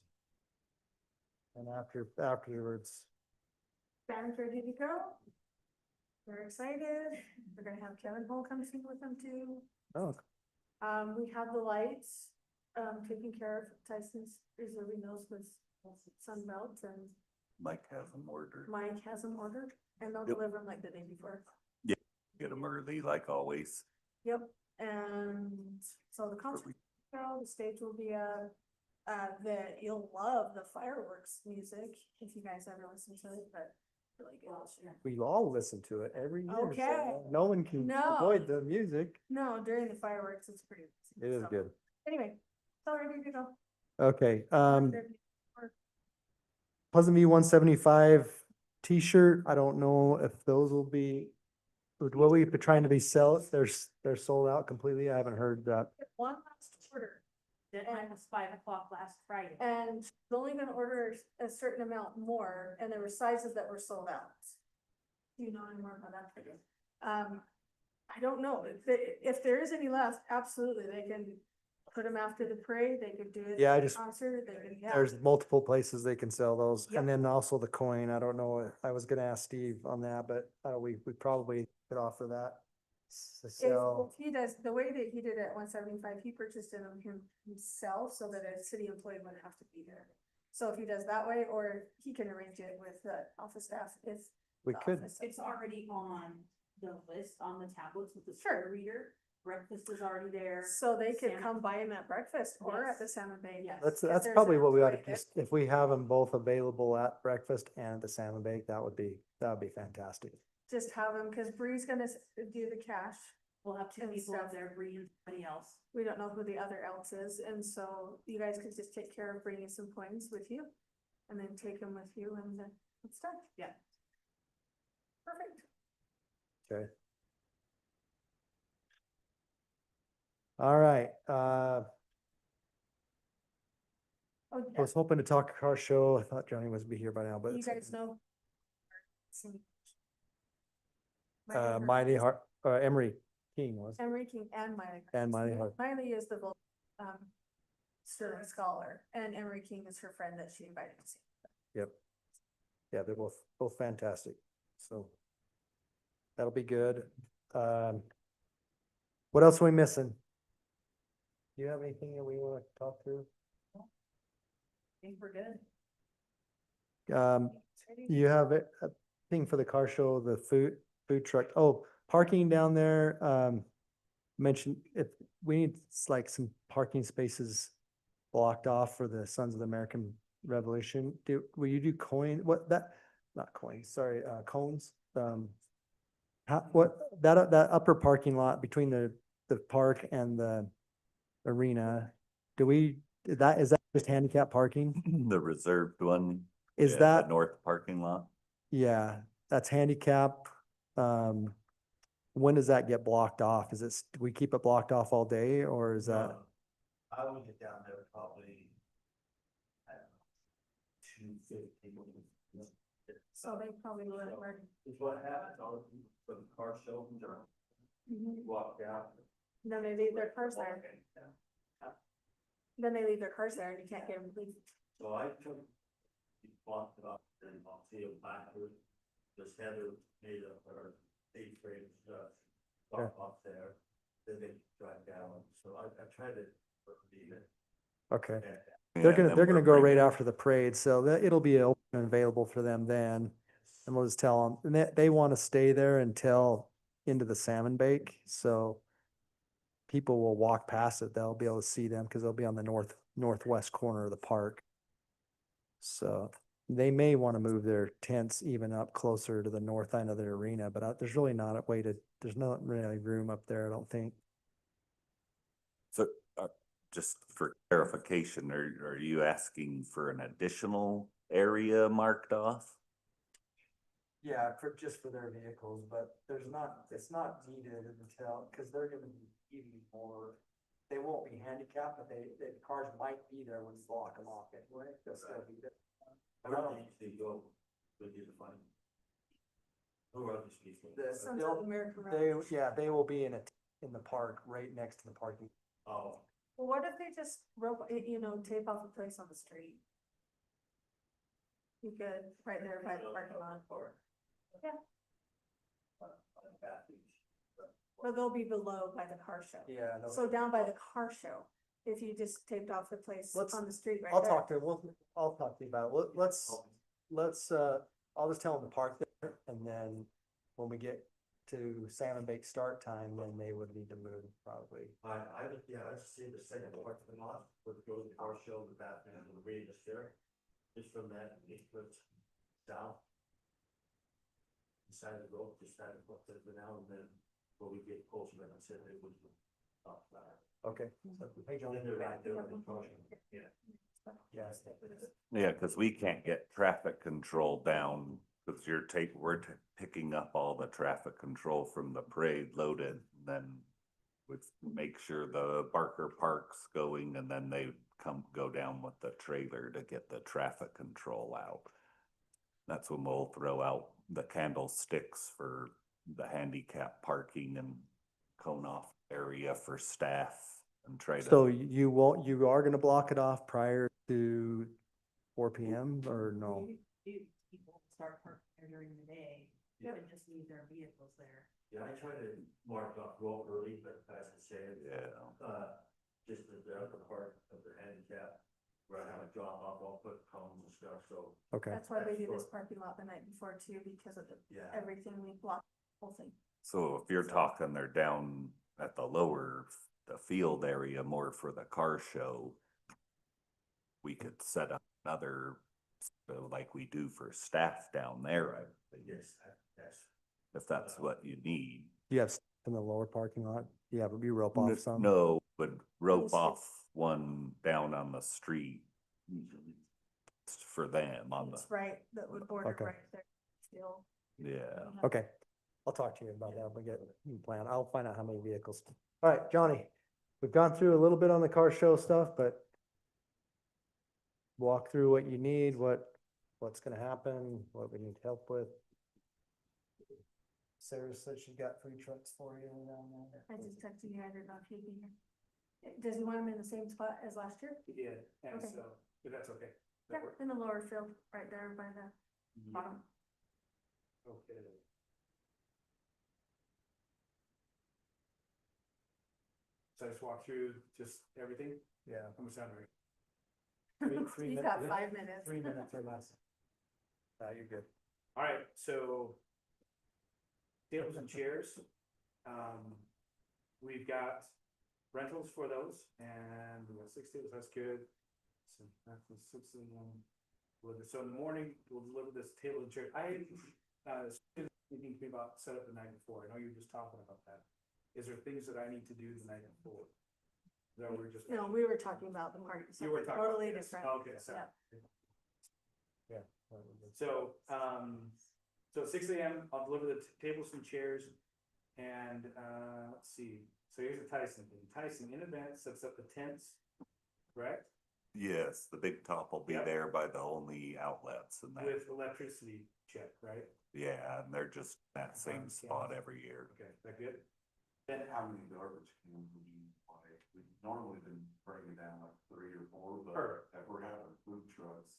And afterwards, Banners ready to go. We're excited. We're gonna have Kevin Hall come sing with them too. oh, We have the lights, taken care of. Tyson's reserving those with Sunbelt, and Mike has them ordered. Mike has them ordered, and they'll Yep. deliver them like the day before. Get them early like always. Yep, and so the concert, the stage will be you'll love the fireworks music if you guys ever listen to it, but really good. we all listen to it every year. so Okay. No one can No. avoid the music. No, during the fireworks, it's pretty. It is so, good. Anyway, it's all ready to go. Okay, Pleasant View 175 T-shirt, I don't know if those will be, will we be trying to be they're sold out completely, I haven't heard that. One last order. Deadline was 5 o'clock last Friday. And she's only gonna order a certain amount more, and there were sizes that were sold out. Do you know any more about that? I don't know, if there is any left, absolutely, they can put them after the parade, they could do it. Yeah, I at the just- Concert, they could, yeah. There's multiple places they can sell those, Yep. and then also the coin, I don't know, I was gonna ask Steve on that, but we probably could offer that. So, If he does, the way that he did it at 175, he purchased it on himself so that a city employee wouldn't have to be there. So if he does that way, or he can arrange it with the office staff, if. we the could, office- It's already on the list on the tablets with the Sure. square reader. Breakfast is already there. So they could Salmon. come buy him at breakfast or at Yes. the Salmon Bay. Yes. that's If there's probably an what we ought to employee just, if we have them both available at breakfast and at the salmon bake, that would be fantastic. Just have him, cause Bree's gonna do the cash. We'll have two And people stuff. up there, Bree and somebody else. We don't know who the other else is, and so you guys could just take care of bringing some coins with you. And then take them with you and then it's done. Yeah. Perfect. Okay. All right, Oh, I was hoping to talk car show. I thought Johnny was be here by now, but you it's guys know. Miley Hart, Emery King was. Emery King and Miley. And Miley Hart. Miley is the Sterling Scholar, and Emery King is her friend that she invited to see. Yep. Yeah, they're both fantastic. So that'll be good. What else are we missing? Do you have anything that we want to talk through? I think we're good. You have a thing for the car show, the food truck. Oh, parking down there. Mentioned if we need like some parking spaces blocked off for the Sons of the American Revolution. Will you do not coins, sorry, cones? That upper parking lot between the park and the arena, is that just handicap parking? The reserved one. Is yeah, that? the north parking lot? Yeah, that's handicap. When does that get blocked off? Do we keep it blocked off all day or is that? I would get down there probably. I don't know, 2:50. So they probably will let it work. Is what happens, all the people for the car show, walk out. Then they leave their cars there. Then they leave their cars there and you can't get them to leave. So I took, blocked it off, and I'll see them backwards. This Heather made up her A-frame stuff, Yeah. off there, then they drive down, so I tried to leave it. Okay. Yeah, They're and then gonna we're go right bringing- after the parade, so it'll be open and available for them then. And we'll just tell them, and they want to stay there until into the salmon bake, so people will walk past it, they'll be able to see them because they'll be on the northwest corner of the park. So they may want to move their tents even up closer to the north end of the arena, but there's really not a way there's not really room up there, I don't think. So, just for clarification, are you asking for an additional area marked off? Yeah, just for their vehicles, but it's not needed until, because they're gonna be even more, they won't be handicapped, but the cars might be there when you block them off anyway, they'll still be there. I don't usually go with you to find. Who are these people? Sons of American Revolution. They will be in the park, right next to the parking. Oh, Well, what if they just tape off a place on the street? You could, right there by the parking lot. Yeah. Or they'll be below by the car show. Yeah. So down by the car show, if you just taped off the place Let's- on the street right I'll there. talk to him, I'll talk to you about it, let's, I'll just tell them to park there, and then when we get to salmon bake start time, then they would need to move probably. I see the second parking lot, where it goes to the car show, the bathroom, and the radius there. Just from that, it goes south. Side of the road, just side of the road, now and then, when we get closer, like I said, they would. Okay. Hey, John. Then they're right there in the car show. Yeah. Yes. Yeah, because we can't get traffic control down, because we're picking up all the traffic control from the parade loaded, then we make sure the Barker Park's going, and then they go down with the trailer to get the traffic control out. That's when we'll throw out the candlesticks for the handicap parking and cone off area for staff and try to. So you are gonna block it off prior to 4 PM or no? People start parking there during the day, you can just leave their vehicles there. Yeah, I try to mark off real early, but as I said, Yeah. just the upper part of the handicap, where I have a drop off, I'll put cones and stuff, so. Okay, That's why they do this parking lot the night before too, because of Yeah. everything we block, the whole thing. So if you're talking they're down at the field area more for the car show, we could set up another, like we do for staff down there, Yes, if that's what you need. you have in the lower parking lot, yeah, but you rope off some? No, but rope off one down on the street for them on the, It's right, that would border Okay. right there, still. yeah. Okay, I'll talk to you about that, we get a plan, I'll find out how many vehicles. All right, Johnny, we've gone through a little bit on the car show stuff, but walk through what you need, what's gonna happen, what we need help with. Sarah said she got 3 trucks for you down there. I just texted you, I didn't know if you'd be here. Does he want him in the same spot as last year? He did, and Okay. so, if that's okay. Yeah, in the lower field, right there by the bottom. Okay. So I just walk through just everything, Yeah. I'm sound right. Three He's minutes, got yeah. 5 minutes. 3 minutes or less. You're good. All right, so tables and chairs. We've got rentals for those and we got 6 tables, that's good. So that's the 6 of them. So in the morning, we'll deliver this table and chair. Thinking to me about set up the night before. I know you were just talking about that. Is there things that I need to do the night before? That we're just. No, we were talking about the party. You were talking. about Totally this. different. Okay, sorry. Yeah. So, so 6 AM, I'll deliver the tables and chairs. And, let's see, so here's the Tyson thing. Tyson in advance sets up the tents, correct? Yes, the big top will be Yep. there by the only outlets and that, With electricity check, right? yeah, and they're just that same Okay. spot every year. Okay, is that good? Then how many garbage cans would you buy? We've normally been bringing down like 3 or 4, but if we're having food trucks.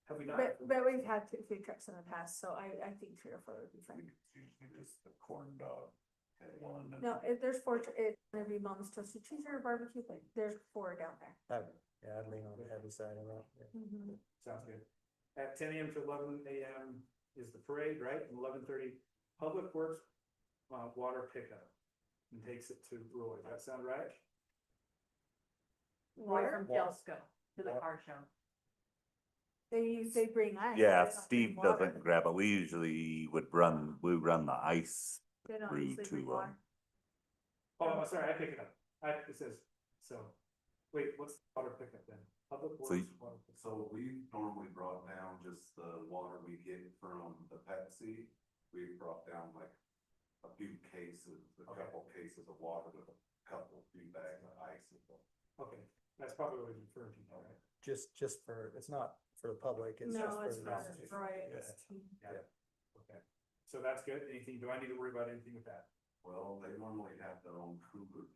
Have we not? But we've had 2 food trucks in the past, so I think 3 or 4 would be fine. It's usually just the corn dog one. and- No, if there's 4, it's gonna be Mom's Toasted Cheeseburger barbecue, but there's 4 down there. Yeah, I'd lean on the heavy side of that. Yeah. Mhm. Sounds good. At 10 AM to 11 AM is the parade, right? And 11:30, Public Works, water pickup. And takes it to Roy. Does that sound right? Roy from Water. Kilsco to the car show. They bring ice. Yeah, they don't Steve bring water. doesn't grab it. We usually we run the ice They don't through usually bring to, water. Oh, I'm sorry, I pick it up. It says, so, wait, what's the water pickup then? Public So Works. water pickup. So we normally brought down just the water we get from the Pepsi. We brought down like a few cases, a Okay. couple cases of water with a couple few bags of ice. Okay, that's probably what he's referring to, right? Just for, it's not for the public, it's just No, for it's the. not, residents. right. Yeah. Yeah. Okay, so that's good. Anything, do I need to worry about anything with that? Well, they normally have their own coolers.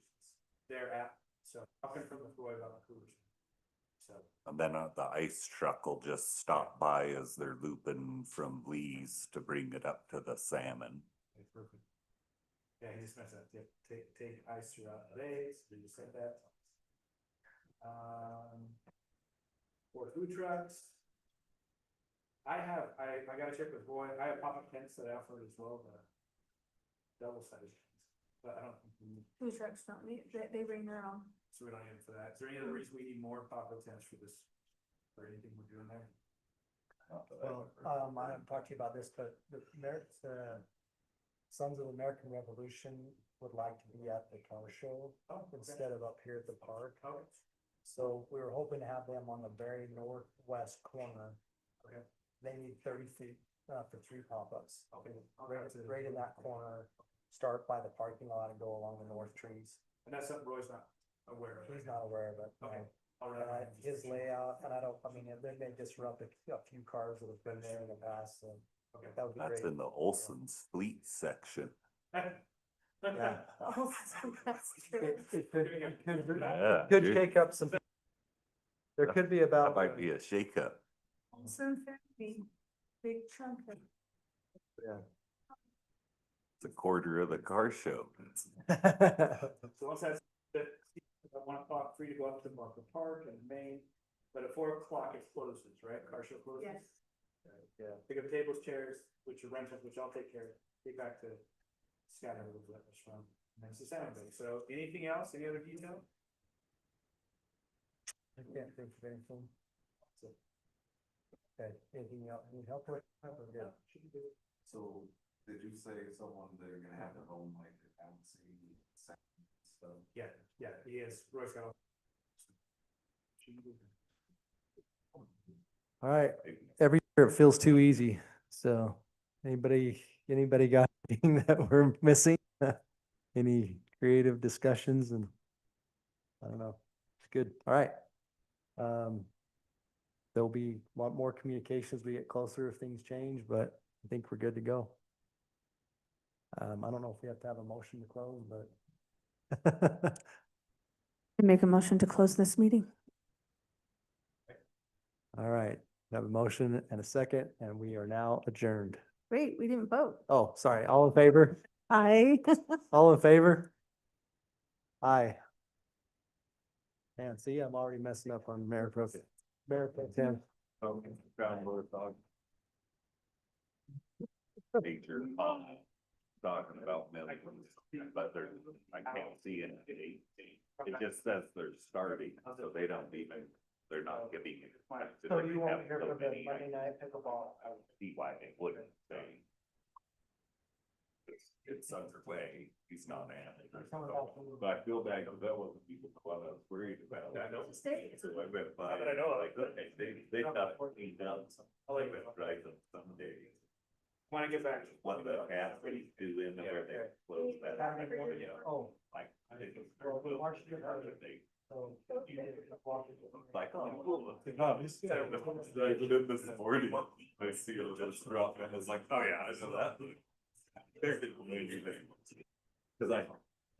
They're at, so talking from the Roy about the coolers. So, and then the ice truck will just stop by as they're looping from Lee's to bring it up to the salmon. okay, perfect. Yeah, he just mentioned that, take ice throughout the day, so we just said that. For food trucks. I gotta check with Roy, I have pop-up tents that I offer as well, but double-sided tents, but I don't think we need, Food trucks don't need, they bring their own. so we don't need it for that. Is there any other reason we need more pop-up tents for this, for anything we're doing there? Well, I haven't talked to you about this, but the Sons of the American Revolution would like to be at the car show instead of up here at the park. Okay. So we were hoping to have them on the very northwest corner. Okay. They need 30 feet for 3 pop-ups. Okay. Right in that corner, start by the parking lot and go along the north trees. And that's something Roy's not aware of. He's not aware of it. no. Okay. All And right. his layout, and they may disrupt a few cars that have been there in the past, so Okay. that would be That's great. in the Olson's fleet section. Yeah. Oh, that's true. Yeah, Could dude, shake up some. There could be that about. might be a shakeup. Some big chunk of. It's a quarter of the car show. So once that's, at 1 o'clock, free to go up to Market Park and Main, but at 4 o'clock it closes, right? Car show closes? Yes. Yeah. Pick up tables, chairs, which are rentals, which I'll take care of, take back to Scott and let us from. And that's the sound thing. So anything else, any other detail? I can't think of anything. Okay, anything else, need help with? We're good. Should be good. So did you say someone they're gonna have their own like bouncing sound stuff? Yeah, he is. Roy's got all. Should be good. All right, every year it feels too easy, so anybody got anything that we're missing? Any creative discussions and I don't know, it's good, all right. there'll be a lot more communications, we get closer if things change, but I think we're good to go. I don't know if we have to have a motion to close, but. Make a motion to close this meeting. All right, we have a motion and a second, and we are now adjourned. Wait, we didn't vote. Oh, sorry, all in favor? Aye. All in favor? Aye. Man, see, I'm already messing up on Mayor Pro Tem. Major talking about millions, but there's, I can't see anything. It just says they're starting, so they don't even, they're not giving. So you won't hear from the Monday night pickleball. I would see why they wouldn't say. It's underway, he's not at it. But I feel bad, because that wasn't people what I was worried about. I know. So I went by, but I know, like, okay, they got cleaned up. I like that, right, some days. Wanna get back? What the athletes do in there, they close that. Oh. Like, I think it's. Like, this morning, I see it just drop, and it's like, oh yeah, I saw that. They're the major thing. Cause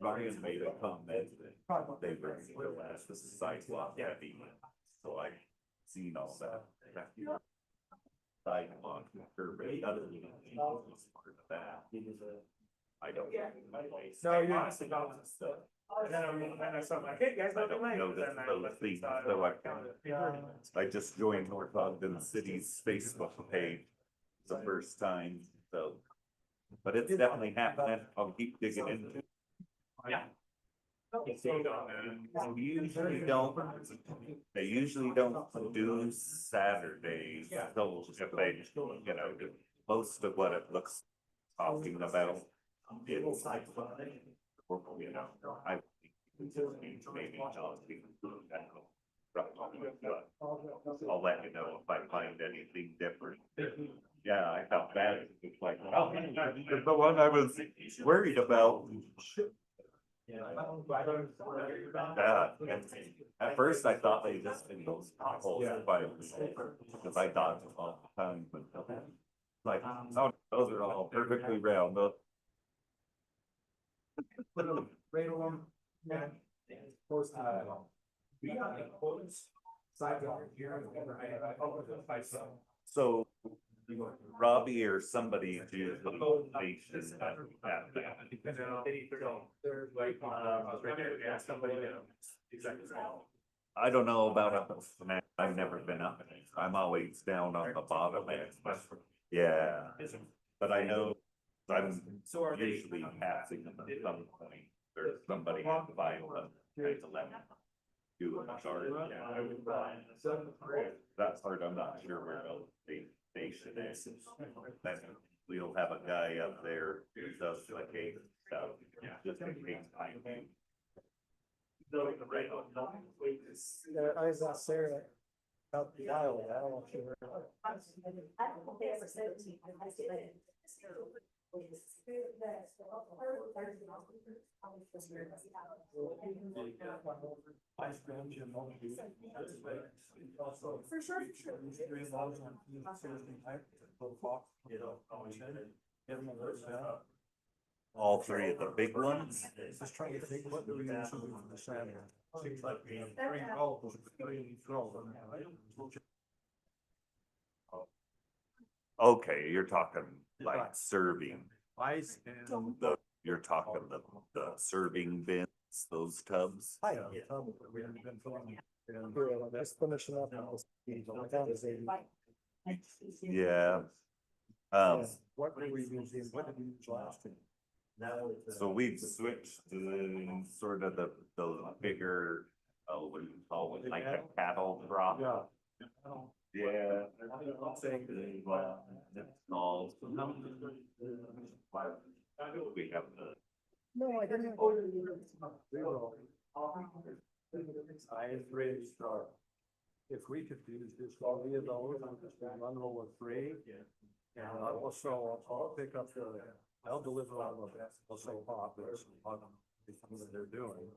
Ryan made a comment that they were the last, this is sidewalk heavy, so I seen all that. Sidewalk, curb, other than part of that. I don't. No, you're just about stuff. And then I saw like, hey guys, I let me don't know that those things, so I just joined North Ogden City's Facebook page the first time, so. But it's definitely happening, I'll keep digging into it. Yeah. They usually don't do Saturdays, so if they, you know, most of what it looks talking about. It's like, you know, I. Maybe I'll let you know if I find anything different. Yeah, I felt bad, it's like, oh, the one I was worried about. Yeah, at first I thought they just been those potholes by mistake, because I dodged them all the time, but like, oh, those are all perfectly round, those. So Robbie or somebody do the location at I don't know about up, I've never been up, I'm always down on the bottom end, but yeah. But I know I'm usually passing them at some point, or somebody has to buy them, trying to let them do a charge, yeah. That part, I'm not sure where the station is. Then we'll have a guy up there who does the cake stuff, just in case I do. I was not Sarah about the dial, I don't know if you heard. I don't think they ever said it to me. I said it. For sure. All three of the big ones? Just trying to think, what do we usually do for the Saturday? Seems like we have 3 calls, 3 calls. Okay, you're talking like serving, Ice and. you're talking the serving bins, those tubs? I know. We haven't been filming. And that's finishing up. Yeah. What did we use, what did we use last year? So we've switched to sort of the bigger, what do you call it, like a cattle prop? Yeah. Yeah. We have the. No, I didn't. I agree. If we could use this, all of those, I'm just gonna run over 3. And also, I'll pick up I'll deliver all of that, also pop, that they're doing.